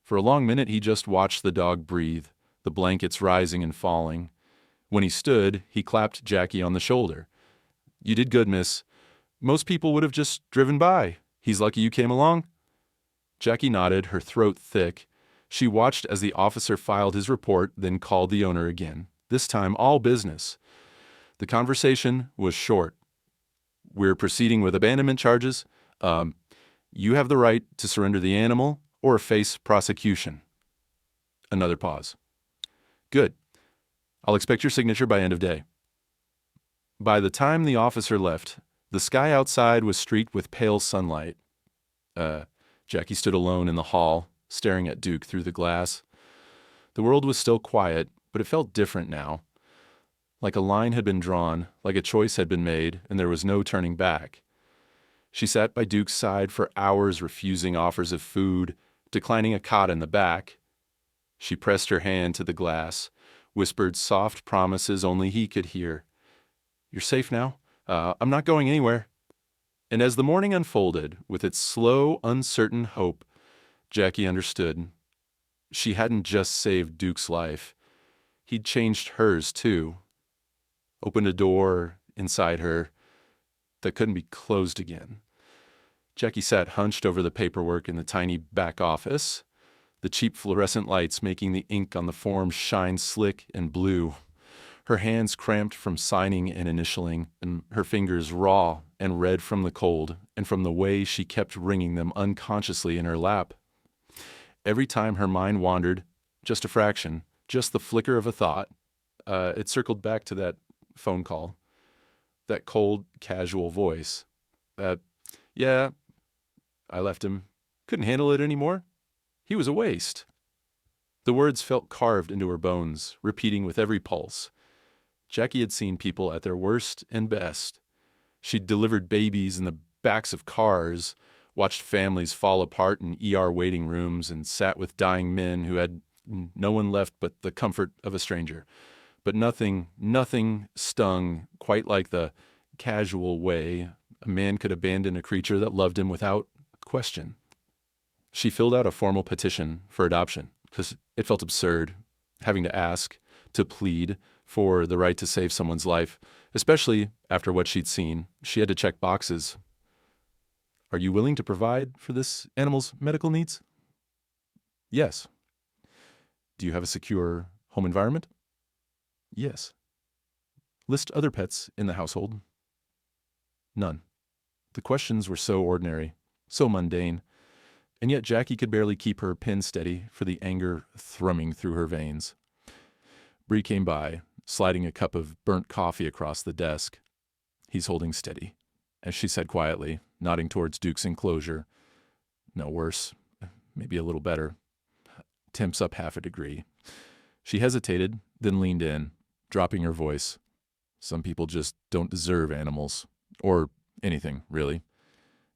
For a long minute he just watched the dog breathe, the blankets rising and falling. When he stood, he clapped Jackie on the shoulder. "You did good, miss. Most people would have just driven by. He's lucky you came along." Jackie nodded, her throat thick. She watched as the officer filed his report, then called the owner again, this time all business. The conversation was short. "We're proceeding with abandonment charges. You have the right to surrender the animal or face prosecution." Another pause. "Good. I'll expect your signature by end of day." By the time the officer left, the sky outside was streaked with pale sunlight. Jackie stood alone in the hall, staring at Duke through the glass. The world was still quiet, but it felt different now. Like a line had been drawn, like a choice had been made, and there was no turning back. She sat by Duke's side for hours, refusing offers of food, declining a cot in the back. She pressed her hand to the glass, whispered soft promises only he could hear. "You're safe now. I'm not going anywhere." And as the morning unfolded, with its slow, uncertain hope, Jackie understood. She hadn't just saved Duke's life. He'd changed hers, too. Opened a door inside her that couldn't be closed again. Jackie sat hunched over the paperwork in the tiny back office, the cheap fluorescent lights making the ink on the forms shine slick and blue. Her hands cramped from signing and initialing, and her fingers raw and red from the cold and from the way she kept wringing them unconsciously in her lap. Every time her mind wandered, just a fraction, just the flicker of a thought, it circled back to that phone call, that cold, casual voice. "Yeah, I left him. Couldn't handle it anymore. He was a waste." The words felt carved into her bones, repeating with every pulse. Jackie had seen people at their worst and best. She'd delivered babies in the backs of cars, watched families fall apart in ER waiting rooms, and sat with dying men who had no one left but the comfort of a stranger. But nothing stung quite like the casual way a man could abandon a creature that loved him without question. She filled out a formal petition for adoption because it felt absurd having to ask, to plead for the right to save someone's life, especially after what she'd seen. She had to check boxes. "Are you willing to provide for this animal's medical needs?" "Yes." "Do you have a secure home environment?" "Yes." "List other pets in the household?" None. The questions were so ordinary, so mundane, and yet Jackie could barely keep her pin steady for the anger thrumming through her veins. Bree came by, sliding a cup of burnt coffee across the desk. "He's holding steady," as she said quietly, nodding towards Duke's enclosure. "No worse. Maybe a little better. Temps up half a degree." She hesitated, then leaned in, dropping her voice. "Some people just don't deserve animals. Or anything, really."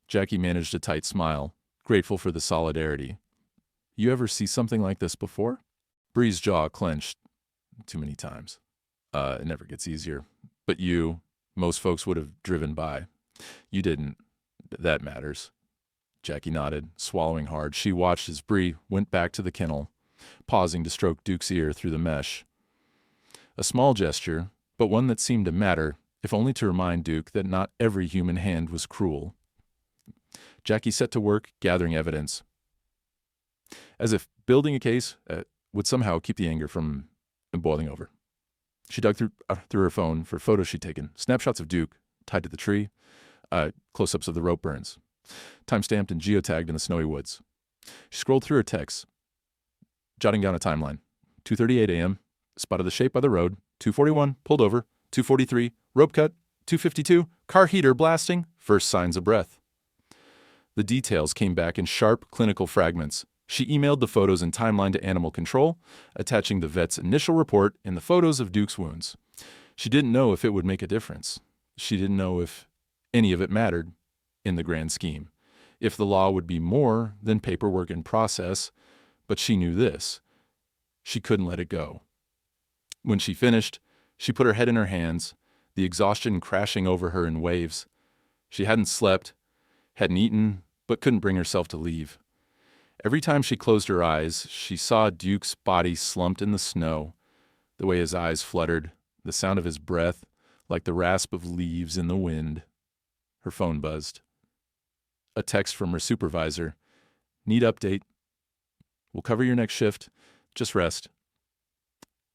Jackie managed a tight smile, grateful for the solidarity. "You ever see something like this before?" Bree's jaw clenched. "Too many times. It never gets easier. But most folks would have driven by. You didn't. That matters." Jackie nodded, swallowing hard. She watched as Bree went back to the kennel, pausing to stroke Duke's ear through the mesh. A small gesture, but one that seemed to matter, if only to remind Duke that not every human hand was cruel. Jackie set to work gathering evidence, as if building a case would somehow keep the anger from boiling over. She dug through her phone for photos she'd taken, snapshots of Duke tied to the tree, close-ups of the rope burns, time-stamped and geotagged in the snowy woods. She scrolled through her texts, jotting down a timeline. 2:38 a.m., spotted the shape by the road, 241, pulled over, 243, rope cut, 252, car heater blasting, first signs of breath. The details came back in sharp, clinical fragments. She emailed the photos and timeline to Animal Control, attaching the vet's initial report and the photos of Duke's wounds. She didn't know if it would make a difference. She didn't know if any of it mattered in the grand scheme, if the law would be more than paperwork and process, but she knew this. She couldn't let it go. When she finished, she put her head in her hands, the exhaustion crashing over her in waves. She hadn't slept, hadn't eaten, but couldn't bring herself to leave. Every time she closed her eyes, she saw Duke's body slumped in the snow, the way his eyes fluttered, the sound of his breath, like the rasp of leaves in the wind. Her phone buzzed. A text from her supervisor. Need update. We'll cover your next shift. Just rest.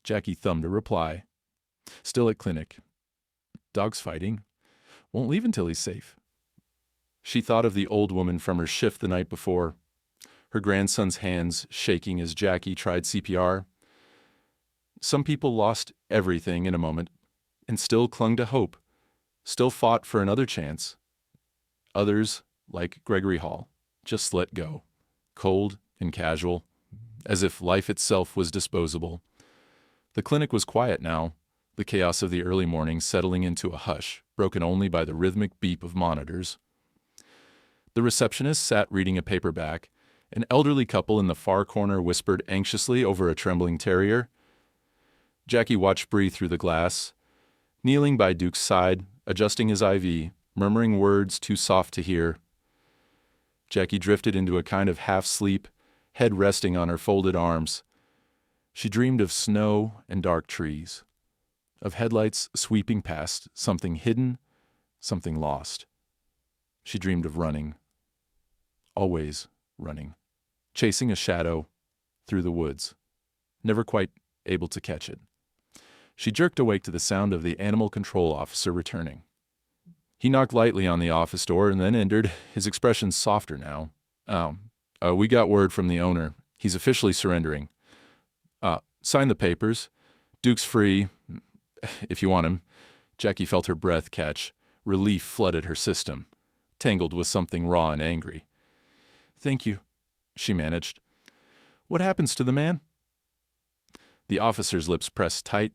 Jackie thumbed a reply. Still at clinic. Dog's fighting. Won't leave until he's safe. She thought of the old woman from her shift the night before, her grandson's hands shaking as Jackie tried CPR. Some people lost everything in a moment and still clung to hope, still fought for another chance. Others, like Gregory Hall, just let go, cold and casual, as if life itself was disposable. The clinic was quiet now, the chaos of the early morning settling into a hush, broken only by the rhythmic beep of monitors. The receptionist sat reading a paperback. An elderly couple in the far corner whispered anxiously over a trembling terrier. Jackie watched Bree through the glass, kneeling by Duke's side, adjusting his IV, murmuring words too soft to hear. Jackie drifted into a kind of half-sleep, head resting on her folded arms. She dreamed of snow and dark trees, of headlights sweeping past, something hidden, something lost. She dreamed of running, always running, chasing a shadow through the woods, never quite able to catch it. She jerked awake to the sound of the animal control officer returning. He knocked lightly on the office door and then entered, his expression softer now. We got word from the owner. He's officially surrendering. Sign the papers. Duke's free, if you want him. Jackie felt her breath catch. Relief flooded her system, tangled with something raw and angry. Thank you, she managed. What happens to the man? The officer's lips pressed tight.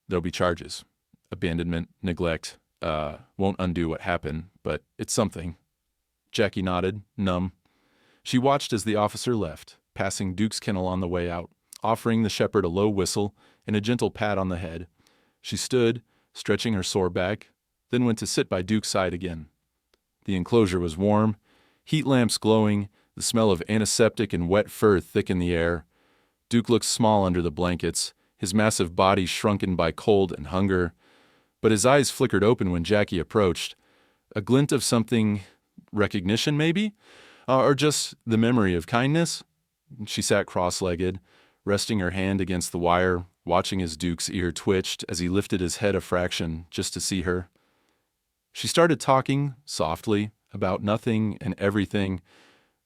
There'll be charges. Abandonment, neglect. Won't undo what happened, but it's something. Jackie nodded, numb. She watched as the officer left, passing Duke's kennel on the way out, offering the shepherd a low whistle and a gentle pat on the head. She stood, stretching her sore back, then went to sit by Duke's side again. The enclosure was warm, heat lamps glowing, the smell of antiseptic and wet fur thick in the air. Duke looked small under the blankets, his massive body shrunken by cold and hunger. But his eyes flickered open when Jackie approached. A glint of something, recognition maybe? Or just the memory of kindness? She sat cross-legged, resting her hand against the wire, watching as Duke's ear twitched as he lifted his head a fraction just to see her. She started talking, softly, about nothing and everything,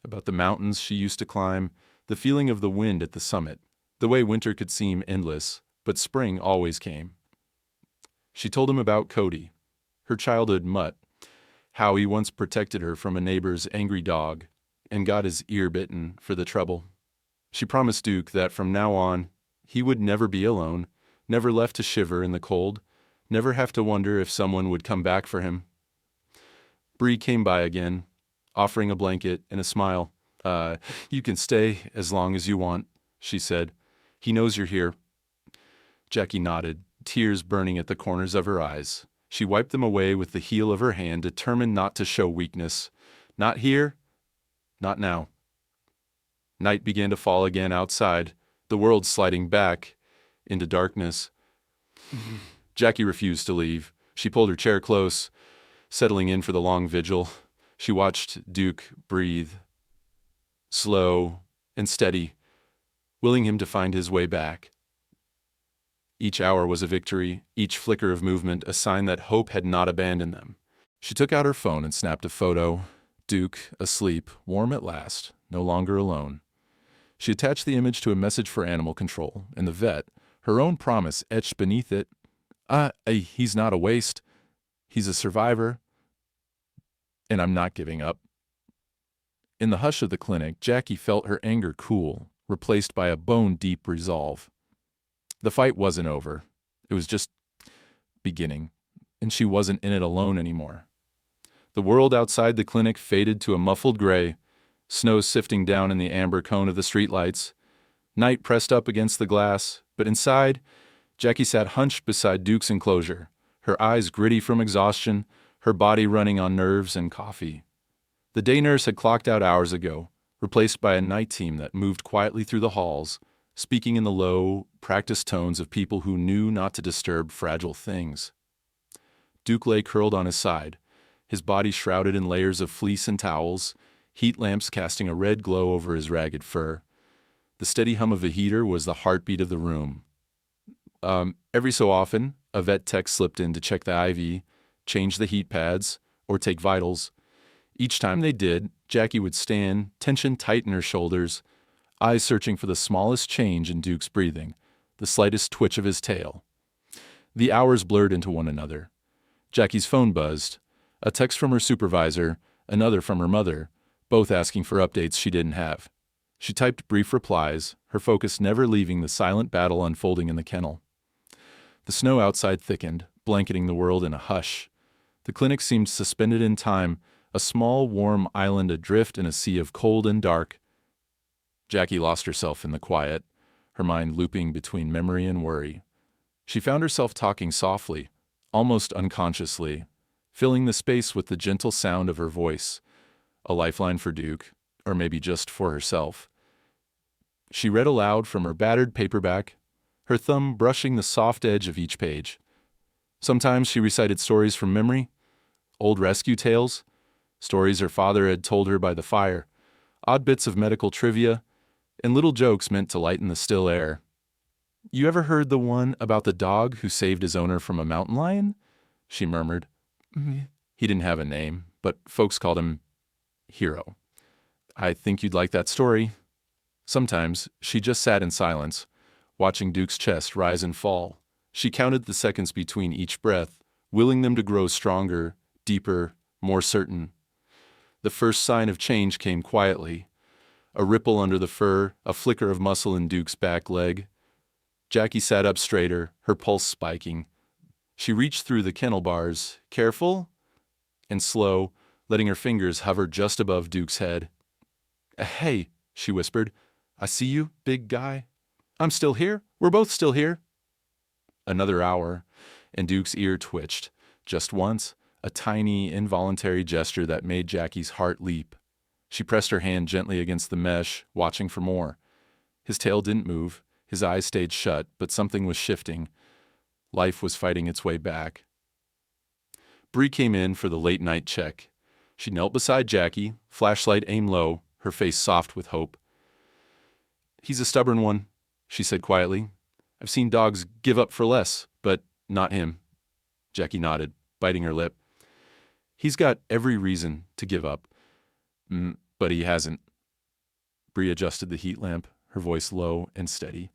about the mountains she used to climb, the feeling of the wind at the summit, the way winter could seem endless, but spring always came. She told him about Cody, her childhood mutt, how he once protected her from a neighbor's angry dog and got his ear bitten for the trouble. She promised Duke that from now on, he would never be alone, never left to shiver in the cold, never have to wonder if someone would come back for him. Bree came by again, offering a blanket and a smile. You can stay as long as you want, she said. He knows you're here. Jackie nodded, tears burning at the corners of her eyes. She wiped them away with the heel of her hand, determined not to show weakness. Not here, not now. Night began to fall again outside, the world sliding back into darkness. Jackie refused to leave. She pulled her chair close, settling in for the long vigil. She watched Duke breathe, slow and steady, willing him to find his way back. Each hour was a victory, each flicker of movement a sign that hope had not abandoned them. She took out her phone and snapped a photo. Duke, asleep, warm at last, no longer alone. She attached the image to a message for Animal Control, and the vet, her own promise etched beneath it. He's not a waste. He's a survivor, and I'm not giving up. In the hush of the clinic, Jackie felt her anger cool, replaced by a bone-deep resolve. The fight wasn't over. It was just beginning, and she wasn't in it alone anymore. The world outside the clinic faded to a muffled gray, snow sifting down in the amber cone of the streetlights. Night pressed up against the glass, but inside, Jackie sat hunched beside Duke's enclosure, her eyes gritty from exhaustion, her body running on nerves and coffee. The day nurse had clocked out hours ago, replaced by a night team that moved quietly through the halls, speaking in the low, practiced tones of people who knew not to disturb fragile things. Duke lay curled on his side, his body shrouded in layers of fleece and towels, heat lamps casting a red glow over his ragged fur. The steady hum of a heater was the heartbeat of the room. Every so often, a vet tech slipped in to check the IV, change the heat pads, or take vitals. Each time they did, Jackie would stand, tension tight in her shoulders, eyes searching for the smallest change in Duke's breathing, the slightest twitch of his tail. The hours blurred into one another. Jackie's phone buzzed, a text from her supervisor, another from her mother, both asking for updates she didn't have. She typed brief replies, her focus never leaving the silent battle unfolding in the kennel. The snow outside thickened, blanketing the world in a hush. The clinic seemed suspended in time, a small, warm island adrift in a sea of cold and dark. Jackie lost herself in the quiet, her mind looping between memory and worry. She found herself talking softly, almost unconsciously, filling the space with the gentle sound of her voice, a lifeline for Duke, or maybe just for herself. She read aloud from her battered paperback, her thumb brushing the soft edge of each page. Sometimes she recited stories from memory, old rescue tales, stories her father had told her by the fire, odd bits of medical trivia, and little jokes meant to lighten the still air. "You ever heard the one about the dog who saved his owner from a mountain lion?" she murmured. He didn't have a name, but folks called him Hero. "I think you'd like that story." Sometimes she just sat in silence, watching Duke's chest rise and fall. She counted the seconds between each breath, willing them to grow stronger, deeper, more certain. The first sign of change came quietly. A ripple under the fur, a flicker of muscle in Duke's back leg. Jackie sat up straighter, her pulse spiking. She reached through the kennel bars, careful and slow, letting her fingers hover just above Duke's head. "Hey," she whispered. "I see you, big guy. I'm still here. We're both still here." Another hour, and Duke's ear twitched. Just once, a tiny, involuntary gesture that made Jackie's heart leap. She pressed her hand gently against the mesh, watching for more. His tail didn't move, his eyes stayed shut, but something was shifting. Life was fighting its way back. Bree came in for the late-night check. She knelt beside Jackie, flashlight aimed low, her face soft with hope. "He's a stubborn one," she said quietly. "I've seen dogs give up for less, but not him." Jackie nodded, biting her lip. "He's got every reason to give up, but he hasn't." Bree adjusted the heat lamp, her voice low and steady.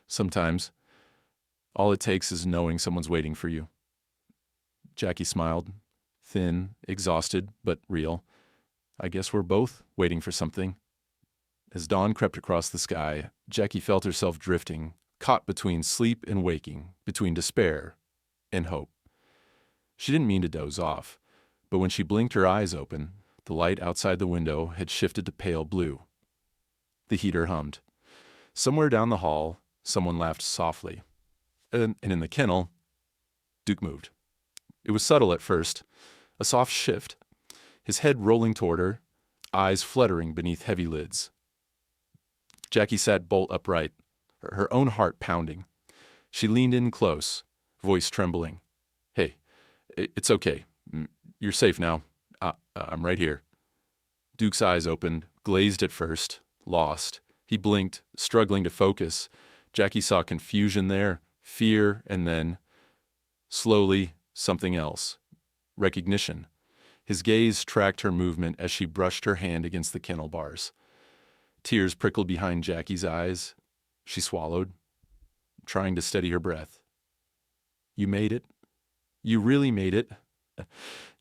"Sometimes, all it takes is knowing someone's waiting for you." Jackie smiled, thin, exhausted, but real. "I guess we're both waiting for something." As dawn crept across the sky, Jackie felt herself drifting, caught between sleep and waking, between despair and hope. She didn't mean to doze off, but when she blinked her eyes open, the light outside the window had shifted to pale blue. The heater hummed. Somewhere down the hall, someone laughed softly. And in the kennel, Duke moved. It was subtle at first, a soft shift, his head rolling toward her, eyes fluttering beneath heavy lids. Jackie sat bolt upright, her own heart pounding. She leaned in close, voice trembling. "Hey, it's okay. You're safe now. I'm right here." Duke's eyes opened, glazed at first, lost. He blinked, struggling to focus. Jackie saw confusion there, fear, and then, slowly, something else. Recognition. His gaze tracked her movement as she brushed her hand against the kennel bars. Tears prickled behind Jackie's eyes. She swallowed, trying to steady her breath. "You made it. You really made it."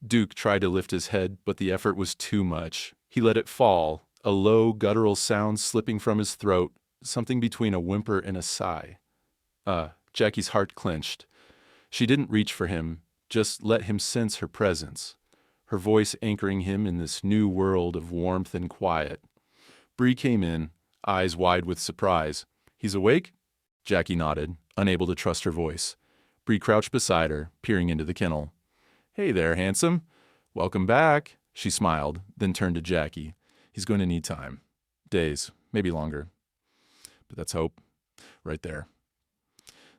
Duke tried to lift his head, but the effort was too much. He let it fall, a low, guttural sound slipping from his throat, something between a whimper and a sigh. Jackie's heart clenched. She didn't reach for him, just let him sense her presence, her voice anchoring him in this new world of warmth and quiet. Bree came in, eyes wide with surprise. "He's awake?" Jackie nodded, unable to trust her voice. Bree crouched beside her, peering into the kennel. "Hey there, handsome. Welcome back," she smiled, then turned to Jackie. "He's going to need time. Days, maybe longer. But that's hope. Right there."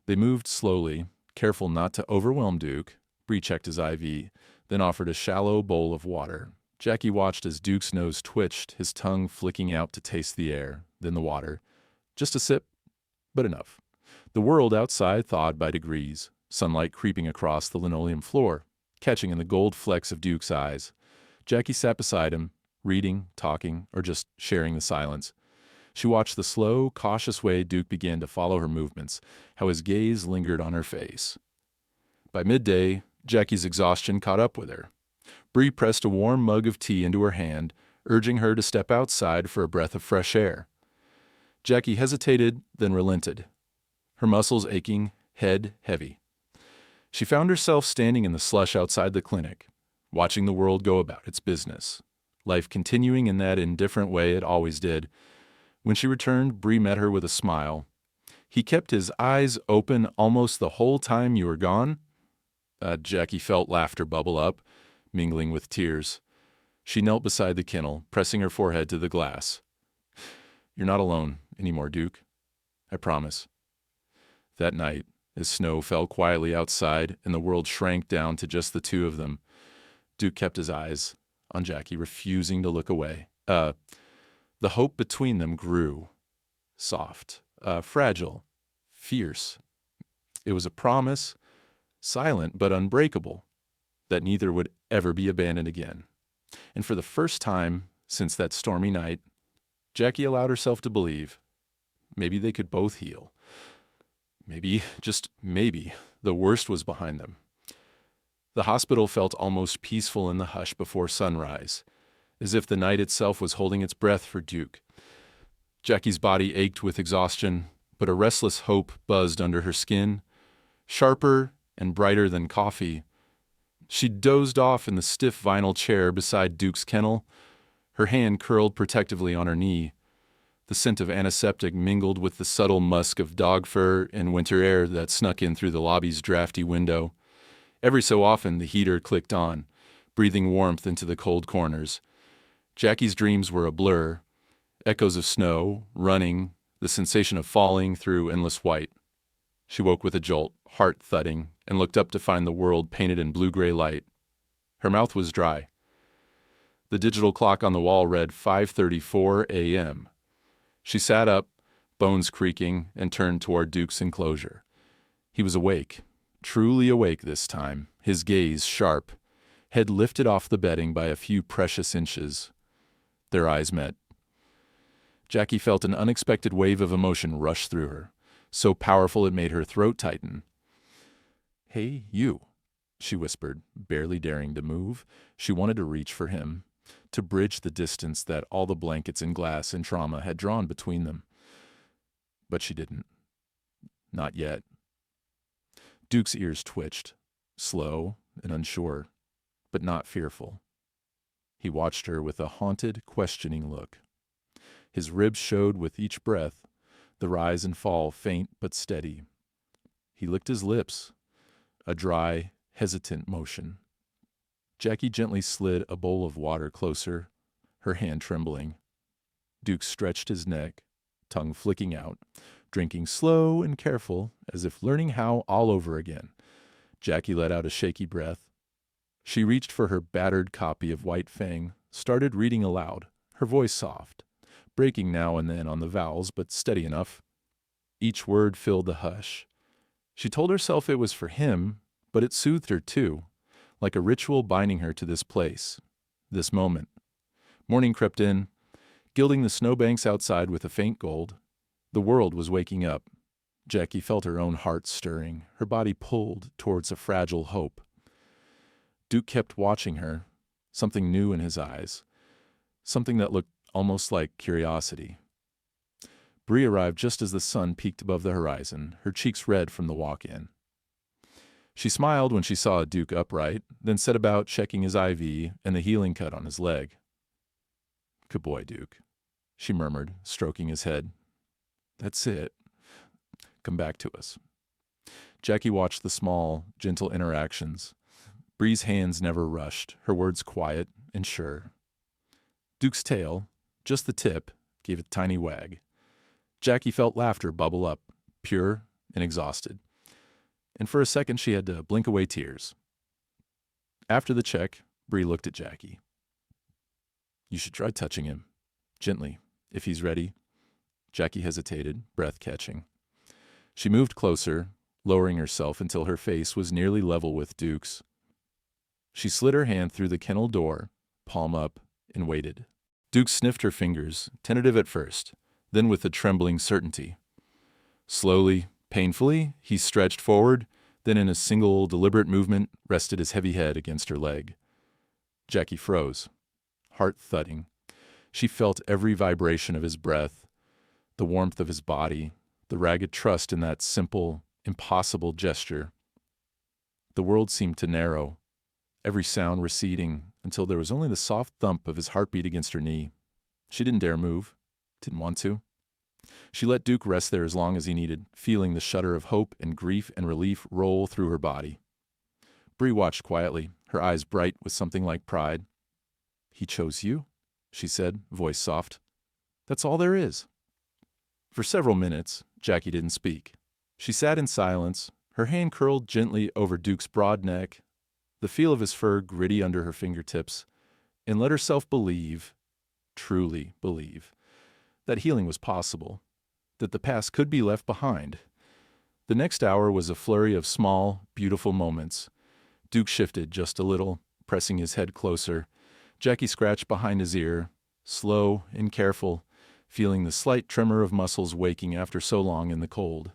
They moved slowly, careful not to overwhelm Duke. Bree checked his IV, then offered a shallow bowl of water. Jackie watched as Duke's nose twitched, his tongue flicking out to taste the air, then the water. Just a sip, but enough. The world outside thawed by degrees, sunlight creeping across the linoleum floor, catching in the gold flecks of Duke's eyes. Jackie sat beside him, reading, talking, or just sharing the silence. She watched the slow, cautious way Duke began to follow her movements, how his gaze lingered on her face. By midday, Jackie's exhaustion caught up with her. Bree pressed a warm mug of tea into her hand, urging her to step outside for a breath of fresh air. Jackie hesitated, then relented, her muscles aching, head heavy. She found herself standing in the slush outside the clinic, watching the world go about its business, life continuing in that indifferent way it always did. When she returned, Bree met her with a smile. "He kept his eyes open almost the whole time you were gone?" Jackie felt laughter bubble up, mingling with tears. She knelt beside the kennel, pressing her forehead to the glass. "You're not alone anymore, Duke. I promise." That night, as snow fell quietly outside and the world shrank down to just the two of them, Duke kept his eyes on Jackie, refusing to look away. The hope between them grew. Soft, fragile, fierce. It was a promise, silent but unbreakable, that neither would ever be abandoned again. And for the first time since that stormy night, Jackie allowed herself to believe maybe they could both heal. Maybe, just maybe, the worst was behind them. The hospital felt almost peaceful in the hush before sunrise, as if the night itself was holding its breath for Duke. Jackie's body ached with exhaustion, but a restless hope buzzed under her skin, sharper and brighter than coffee. She dozed off in the stiff vinyl chair beside Duke's kennel, her hand curled protectively on her knee. The scent of antiseptic mingled with the subtle musk of dog fur and winter air that snuck in through the lobby's drafty window. Every so often the heater clicked on, breathing warmth into the cold corners. Jackie's dreams were a blur, echoes of snow, running, the sensation of falling through endless white. She woke with a jolt, heart thudding, and looked up to find the world painted in blue-gray light. Her mouth was dry. The digital clock on the wall read 5:34 a.m. She sat up, bones creaking, and turned toward Duke's enclosure. He was awake, truly awake this time, his gaze sharp, head lifted off the bedding by a few precious inches. Their eyes met. Jackie felt an unexpected wave of emotion rush through her, so powerful it made her throat tighten. "Hey, you," she whispered, barely daring to move. She wanted to reach for him, to bridge the distance that all the blankets and glass and trauma had drawn between them. But she didn't. Not yet. Duke's ears twitched, slow and unsure, but not fearful. He watched her with a haunted, questioning look. His ribs showed with each breath, the rise and fall faint but steady. He licked his lips, a dry, hesitant motion. Jackie gently slid a bowl of water closer, her hand trembling. Duke stretched his neck, tongue flicking out, drinking slow and careful, as if learning how all over again. Jackie let out a shaky breath. She reached for her battered copy of White Fang, started reading aloud, her voice soft, breaking now and then on the vowels, but steady enough. Each word filled the hush. She told herself it was for him, but it soothed her too, like a ritual binding her to this place, this moment. Morning crept in, gilding the snowbanks outside with a faint gold. The world was waking up. Jackie felt her own heart stirring, her body pulled towards a fragile hope. Duke kept watching her, something new in his eyes, something that looked almost like curiosity. Bree arrived just as the sun peaked above the horizon, her cheeks red from the walk-in. She smiled when she saw Duke upright, then set about checking his IV and the healing cut on his leg. "Good boy, Duke," she murmured, stroking his head. "That's it. Come back to us." Jackie watched the small, gentle interactions. Bree's hands never rushed, her words quiet and sure. Duke's tail, just the tip, gave a tiny wag. Jackie felt laughter bubble up, pure and exhausted. And for a second she had to blink away tears. After the check, Bree looked at Jackie. "You should try touching him, gently, if he's ready." Jackie hesitated, breath catching. She moved closer, lowering herself until her face was nearly level with Duke's. She slid her hand through the kennel door, palm up, and waited. Duke sniffed her fingers, tentative at first, then with a trembling certainty. Slowly, painfully, he stretched forward, then in a single, deliberate movement, rested his heavy head against her leg. Jackie froze, heart thudding. She felt every vibration of his breath, the warmth of his body, the ragged trust in that simple, impossible gesture. The world seemed to narrow, every sound receding, until there was only the soft thump of his heartbeat against her knee. She didn't dare move, didn't want to. She let Duke rest there as long as he needed, feeling the shudder of hope and grief and relief roll through her body. Bree watched quietly, her eyes bright with something like pride. "He chose you," she said, voice soft. "That's all there is." For several minutes, Jackie didn't speak. She sat in silence, her hand curled gently over Duke's broad neck, the feel of his fur gritty under her fingertips, and let herself believe, truly believe, that healing was possible, that the past could be left behind. The next hour was a flurry of small, beautiful moments. Duke shifted just a little, pressing his head closer. Jackie scratched behind his ear, slow and careful, feeling the slight tremor of muscles waking after so long in the cold.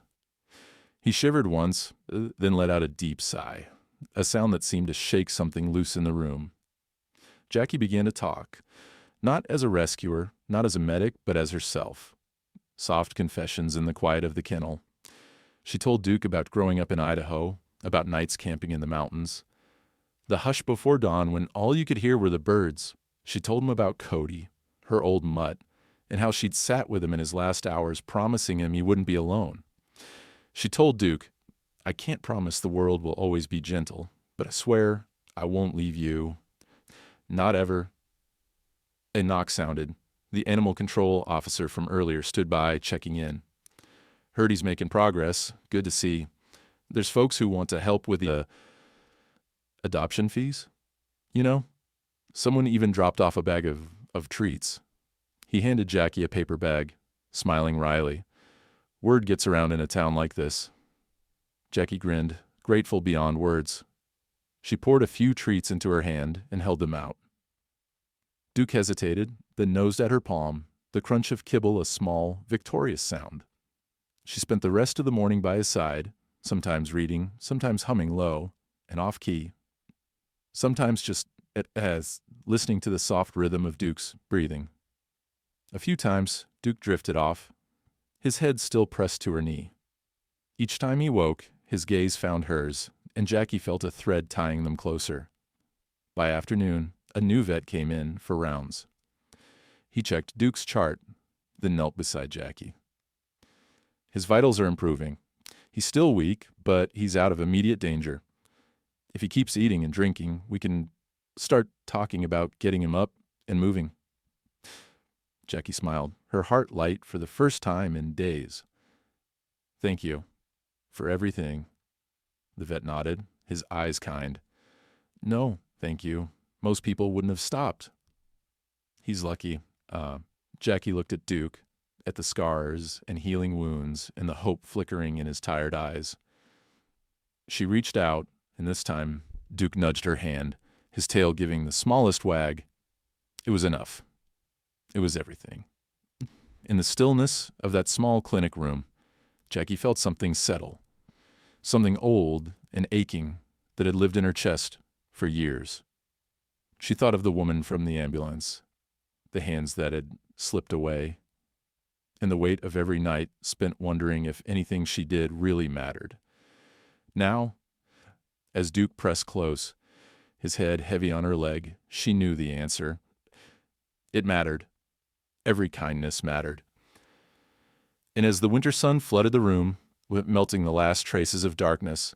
He shivered once, then let out a deep sigh, a sound that seemed to shake something loose in the room. Jackie began to talk, not as a rescuer, not as a medic, but as herself. Soft confessions in the quiet of the kennel. She told Duke about growing up in Idaho, about nights camping in the mountains. The hush before dawn when all you could hear were the birds. She told him about Cody, her old mutt, and how she'd sat with him in his last hours, promising him he wouldn't be alone. She told Duke, "I can't promise the world will always be gentle, but I swear I won't leave you. Not ever." A knock sounded. The animal control officer from earlier stood by, checking in. "Heard he's making progress. Good to see. There's folks who want to help with the adoption fees. You know, someone even dropped off a bag of treats." He handed Jackie a paper bag, smiling wryly. "Word gets around in a town like this." Jackie grinned, grateful beyond words. She poured a few treats into her hand and held them out. Duke hesitated, then nosed at her palm, the crunch of kibble a small, victorious sound. She spent the rest of the morning by his side, sometimes reading, sometimes humming low and off-key, sometimes just as listening to the soft rhythm of Duke's breathing. A few times, Duke drifted off, his head still pressed to her knee. Each time he woke, his gaze found hers, and Jackie felt a thread tying them closer. By afternoon, a new vet came in for rounds. He checked Duke's chart, then knelt beside Jackie. "His vitals are improving. He's still weak, but he's out of immediate danger. If he keeps eating and drinking, we can start talking about getting him up and moving." Jackie smiled, her heart light for the first time in days. "Thank you for everything." The vet nodded, his eyes kind. "No, thank you. Most people wouldn't have stopped." "He's lucky." Jackie looked at Duke, at the scars and healing wounds and the hope flickering in his tired eyes. She reached out, and this time Duke nudged her hand, his tail giving the smallest wag. It was enough. It was everything. In the stillness of that small clinic room, Jackie felt something settle, something old and aching that had lived in her chest for years. She thought of the woman from the ambulance, the hands that had slipped away, and the weight of every night spent wondering if anything she did really mattered. Now, as Duke pressed close, his head heavy on her leg, she knew the answer. It mattered. Every kindness mattered. And as the winter sun flooded the room, melting the last traces of darkness,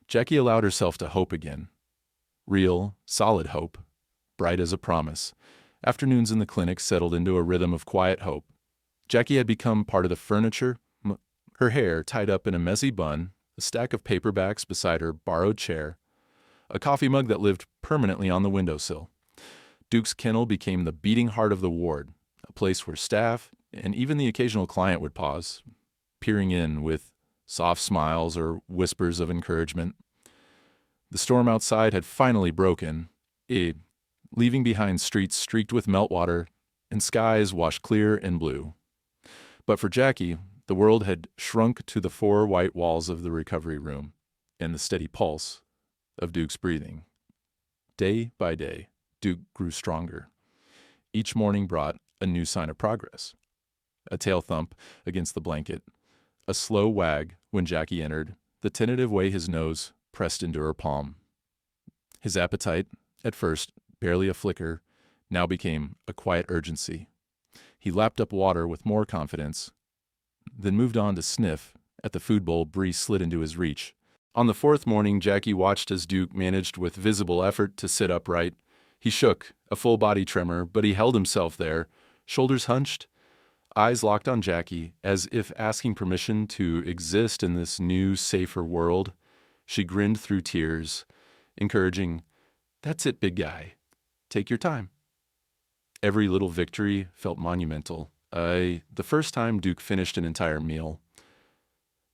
Jackie allowed herself to hope again. Real, solid hope, bright as a promise. Afternoons in the clinic settled into a rhythm of quiet hope. Jackie had become part of the furniture, her hair tied up in a messy bun, a stack of paperbacks beside her borrowed chair, a coffee mug that lived permanently on the windowsill. Duke's kennel became the beating heart of the ward, a place where staff and even the occasional client would pause, peering in with soft smiles or whispers of encouragement. The storm outside had finally broken, leaving behind streets streaked with meltwater and skies washed clear and blue. But for Jackie, the world had shrunk to the four white walls of the recovery room and the steady pulse of Duke's breathing. Day by day, Duke grew stronger. Each morning brought a new sign of progress. A tail thump against the blanket, a slow wag when Jackie entered, the tentative way his nose pressed into her palm. His appetite, at first barely a flicker, now became a quiet urgency. He lapped up water with more confidence, then moved on to sniff at the food bowl Bree slid into his reach. On the fourth morning, Jackie watched as Duke managed with visible effort to sit upright. He shook, a full body tremor, but he held himself there, shoulders hunched, eyes locked on Jackie, as if asking permission to exist in this new, safer world. She grinned through tears, encouraging, "That's it, big guy. Take your time." Every little victory felt monumental. The first time Duke finished an entire meal.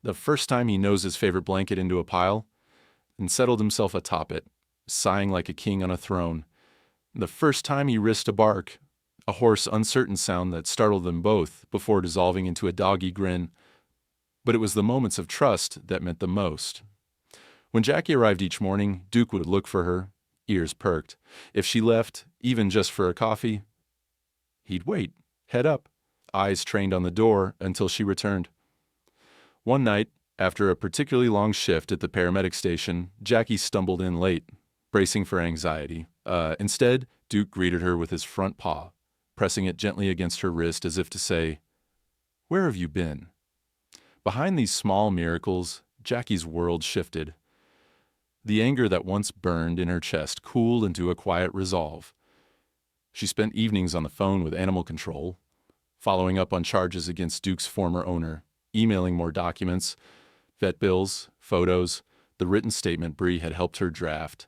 The first time he nosed his favorite blanket into a pile and settled himself atop it, sighing like a king on a throne. The first time he risked a bark, a hoarse, uncertain sound that startled them both before dissolving into a doggy grin. But it was the moments of trust that meant the most. When Jackie arrived each morning, Duke would look for her, ears perked. If she left, even just for a coffee, he'd wait, head up, eyes trained on the door until she returned. One night, after a particularly long shift at the paramedic station, Jackie stumbled in late, bracing for anxiety. Instead, Duke greeted her with his front paw, pressing it gently against her wrist as if to say, "Where have you been?" Behind these small miracles, Jackie's world shifted. The anger that once burned in her chest cooled into a quiet resolve. She spent evenings on the phone with animal control, following up on charges against Duke's former owner, emailing more documents, vet bills, photos, the written statement Bree had helped her draft.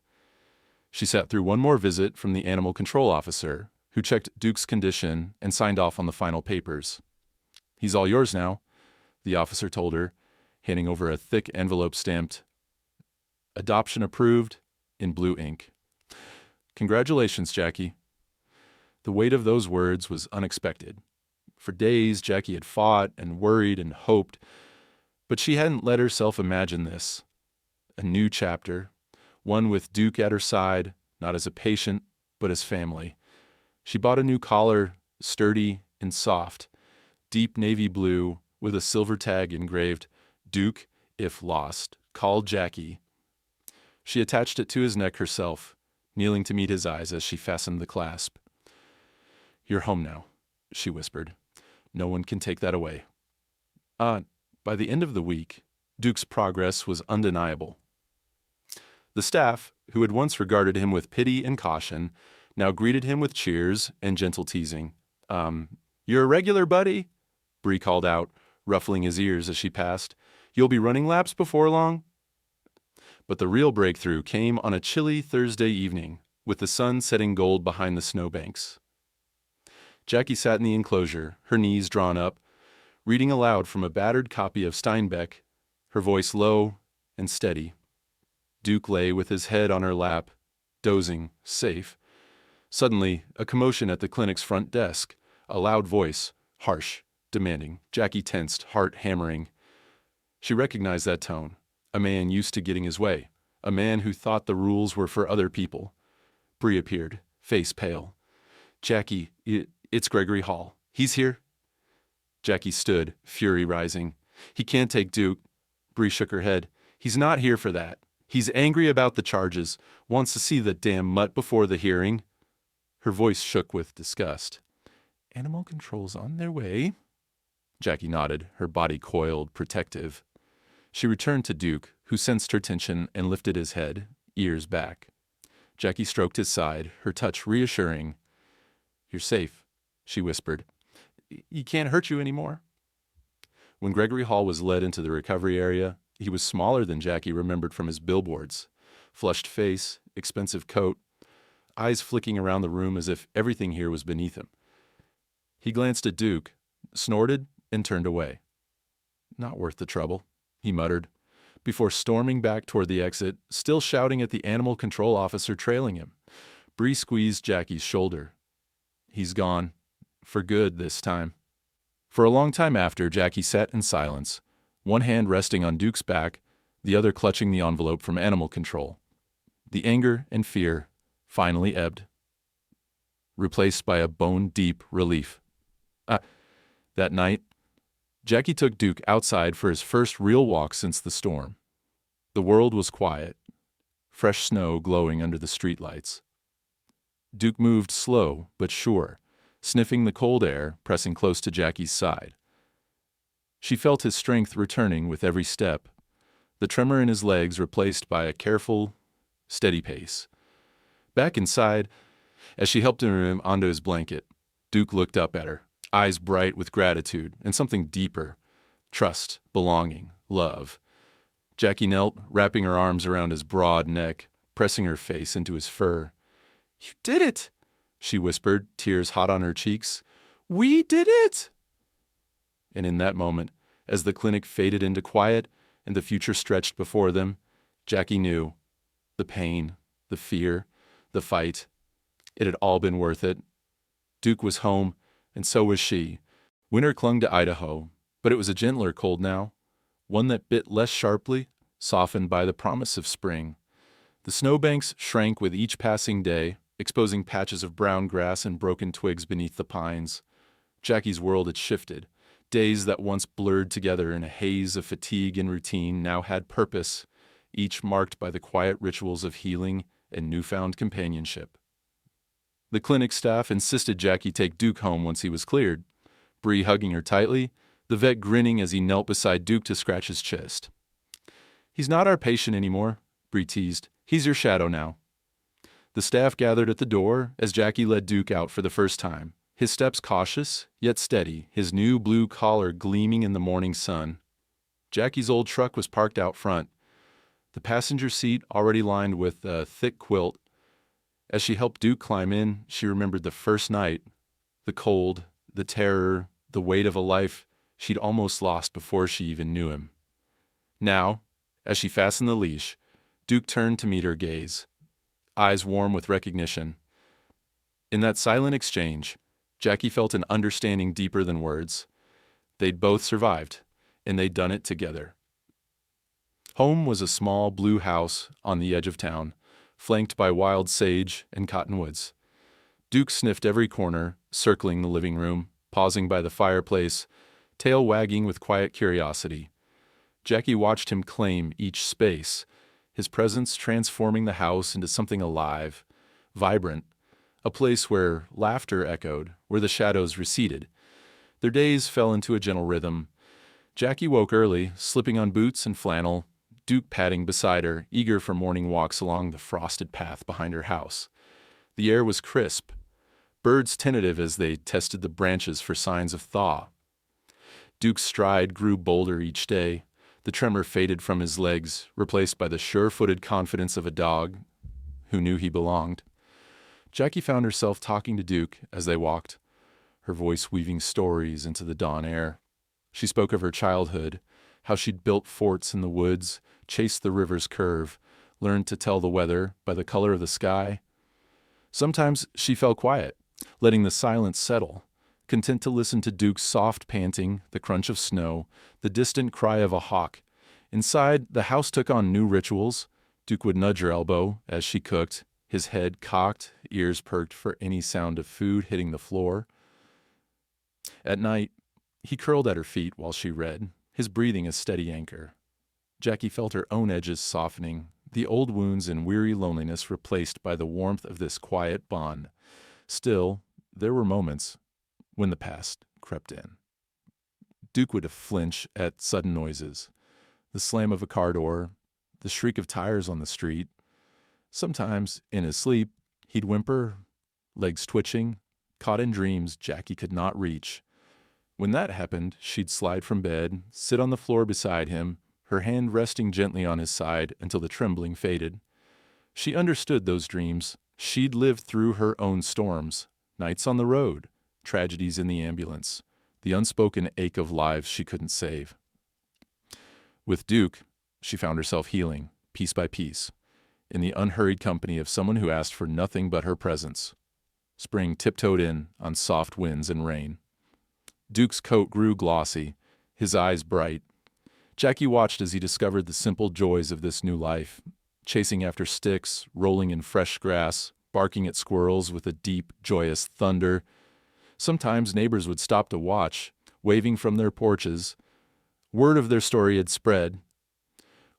She sat through one more visit from the animal control officer, who checked Duke's condition and signed off on the final papers. "He's all yours now," the officer told her, handing over a thick envelope stamped, "Adoption approved," in blue ink. "Congratulations, Jackie." The weight of those words was unexpected. For days, Jackie had fought and worried and hoped, but she hadn't let herself imagine this. A new chapter, one with Duke at her side, not as a patient, but as family. She bought a new collar, sturdy and soft, deep navy blue with a silver tag engraved, "Duke, if lost, call Jackie." She attached it to his neck herself, kneeling to meet his eyes as she fastened the clasp. "You're home now," she whispered. "No one can take that away." By the end of the week, Duke's progress was undeniable. The staff, who had once regarded him with pity and caution, now greeted him with cheers and gentle teasing. "You're a regular, buddy," Bree called out, ruffling his ears as she passed. "You'll be running laps before long." But the real breakthrough came on a chilly Thursday evening, with the sun setting gold behind the snowbanks. Jackie sat in the enclosure, her knees drawn up, reading aloud from a battered copy of Steinbeck, her voice low and steady. Duke lay with his head on her lap, dozing, safe. Suddenly, a commotion at the clinic's front desk, a loud voice, harsh, demanding. Jackie tensed, heart hammering. She recognized that tone. A man used to getting his way. A man who thought the rules were for other people. Bree appeared, face pale. "Jackie, it's Gregory Hall. He's here." Jackie stood, fury rising. "He can't take Duke." Bree shook her head. "He's not here for that. He's angry about the charges, wants to see the damn mutt before the hearing." Her voice shook with disgust. "Animal control's on their way." Jackie nodded, her body coiled, protective. She returned to Duke, who sensed her tension and lifted his head, ears back. Jackie stroked his side, her touch reassuring. "You're safe," she whispered. "He can't hurt you anymore." When Gregory Hall was led into the recovery area, he was smaller than Jackie remembered from his billboards. Flushed face, expensive coat, eyes flicking around the room as if everything here was beneath him. He glanced at Duke, snorted, and turned away. "Not worth the trouble," he muttered, before storming back toward the exit, still shouting at the animal control officer trailing him. Bree squeezed Jackie's shoulder. "He's gone. For good this time." For a long time after, Jackie sat in silence, one hand resting on Duke's back, the other clutching the envelope from animal control. The anger and fear finally ebbed, replaced by a bone-deep relief. That night, Jackie took Duke outside for his first real walk since the storm. The world was quiet, fresh snow glowing under the streetlights. Duke moved slow but sure, sniffing the cold air, pressing close to Jackie's side. She felt his strength returning with every step, the tremor in his legs replaced by a careful, steady pace. Back inside, as she helped him onto his blanket, Duke looked up at her, eyes bright with gratitude and something deeper, trust, belonging, love. Jackie knelt, wrapping her arms around his broad neck, pressing her face into his fur. "You did it," she whispered, tears hot on her cheeks. "We did it!" And in that moment, as the clinic faded into quiet and the future stretched before them, Jackie knew. The pain, the fear, the fight. It had all been worth it. Duke was home, and so was she. Winter clung to Idaho, but it was a gentler cold now, one that bit less sharply, softened by the promise of spring. The snowbanks shrank with each passing day, exposing patches of brown grass and broken twigs beneath the pines. Jackie's world had shifted. Days that once blurred together in a haze of fatigue and routine now had purpose, each marked by the quiet rituals of healing and newfound companionship. The clinic staff insisted Jackie take Duke home once he was cleared, Bree hugging her tightly, the vet grinning as he knelt beside Duke to scratch his chest. "He's not our patient anymore," Bree teased. "He's your shadow now." The staff gathered at the door as Jackie led Duke out for the first time, his steps cautious, yet steady, his new blue collar gleaming in the morning sun. Jackie's old truck was parked out front, the passenger seat already lined with a thick quilt. As she helped Duke climb in, she remembered the first night, the cold, the terror, the weight of a life she'd almost lost before she even knew him. Now, as she fastened the leash, Duke turned to meet her gaze, eyes warm with recognition. In that silent exchange, Jackie felt an understanding deeper than words. They'd both survived, and they'd done it together. Home was a small blue house on the edge of town, flanked by wild sage and cottonwoods. Duke sniffed every corner, circling the living room, pausing by the fireplace, tail wagging with quiet curiosity. Jackie watched him claim each space, his presence transforming the house into something alive, vibrant, a place where laughter echoed, where the shadows receded. Their days fell into a gentle rhythm. Jackie woke early, slipping on boots and flannel, Duke padding beside her, eager for morning walks along the frosted path behind her house. The air was crisp, birds tentative as they tested the branches for signs of thaw. Duke's stride grew bolder each day. The tremor faded from his legs, replaced by the sure-footed confidence of a dog who knew he belonged. Jackie found herself talking to Duke as they walked, her voice weaving stories into the dawn air. She spoke of her childhood, how she'd built forts in the woods, chased the river's curve, learned to tell the weather by the color of the sky. Sometimes she fell quiet, letting the silence settle, content to listen to Duke's soft panting, the crunch of snow, the distant cry of a hawk, Inside, the house took on new rituals. Duke would nudge her elbow as she cooked, his head cocked, ears perked for any sound of food hitting the floor. At night, he curled at her feet while she read, his breathing a steady anchor. Jackie felt her own edges softening, the old wounds and weary loneliness replaced by the warmth of this quiet bond. Still, there were moments when the past crept in. Duke would flinch at sudden noises, the slam of a car door, the shriek of tires on the street. Sometimes, in his sleep, he'd whimper, legs twitching, caught in dreams Jackie could not reach. When that happened, she'd slide from bed, sit on the floor beside him, her hand resting gently on his side until the trembling faded. She understood those dreams. She'd lived through her own storms, nights on the road, tragedies in the ambulance, the unspoken ache of lives she couldn't save. With Duke, she found herself healing, piece by piece, in the unhurried company of someone who asked for nothing but her presence. Spring tiptoed in on soft winds and rain. Duke's coat grew glossy, his eyes bright. Jackie watched as he discovered the simple joys of this new life, chasing after sticks, rolling in fresh grass, barking at squirrels with a deep, joyous thunder. Sometimes neighbors would stop to watch, waving from their porches. Word of their story had spread.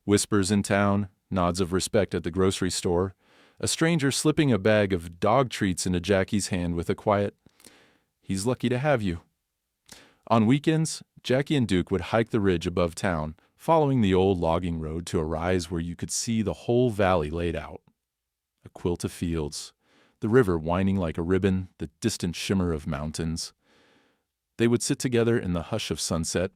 Whispers in town, nods of respect at the grocery store, a stranger slipping a bag of dog treats into Jackie's hand with a quiet, "He's lucky to have you." On weekends, Jackie and Duke would hike the ridge above town, following the old logging road to a rise where you could see the whole valley laid out. A quilt of fields, the river winding like a ribbon, the distant shimmer of mountains. They would sit together in the hush of sunset,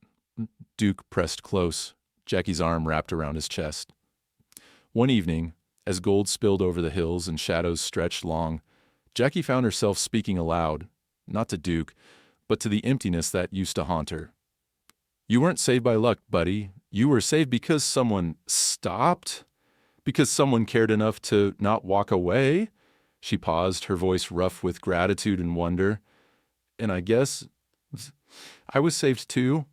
Duke pressed close, Jackie's arm wrapped around his chest. One evening, as gold spilled over the hills and shadows stretched long, Jackie found herself speaking aloud, not to Duke, but to the emptiness that used to haunt her. "You weren't saved by luck, buddy. You were saved because someone stopped? Because someone cared enough to not walk away?" She paused, her voice rough with gratitude and wonder. "And I guess I was saved too."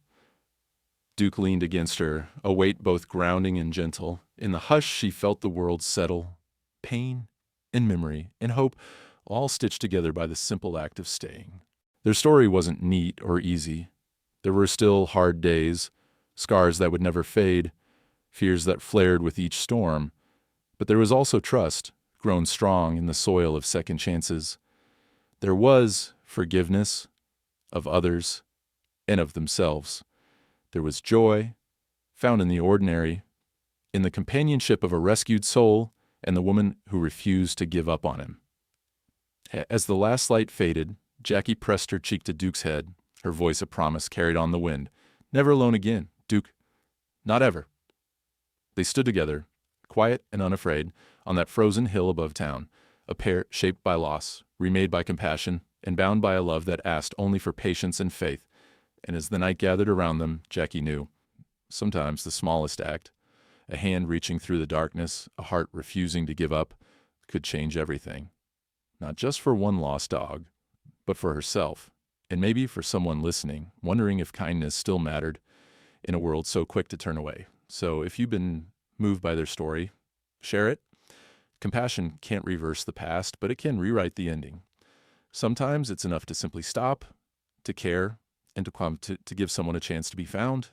Duke leaned against her, a weight both grounding and gentle. In the hush, she felt the world settle. Pain and memory and hope, all stitched together by the simple act of staying. Their story wasn't neat or easy. There were still hard days, scars that would never fade, fears that flared with each storm. But there was also trust, grown strong in the soil of second chances. There was forgiveness of others and of themselves. There was joy, found in the ordinary, in the companionship of a rescued soul and the woman who refused to give up on him. As the last light faded, Jackie pressed her cheek to Duke's head, her voice a promise carried on the wind. "Never alone again, Duke. Not ever." They stood together, quiet and unafraid, on that frozen hill above town, a pair shaped by loss, remade by compassion, and bound by a love that asked only for patience and faith. And as the night gathered around them, Jackie knew. Sometimes the smallest act, a hand reaching through the darkness, a heart refusing to give up, could change everything. Not just for one lost dog, but for herself, and maybe for someone listening, wondering if kindness still mattered in a world so quick to turn away. So if you've been moved by their story, share it. Compassion can't reverse the past, but it can rewrite the ending. Sometimes it's enough to simply stop, to care, and to give someone a chance to be found,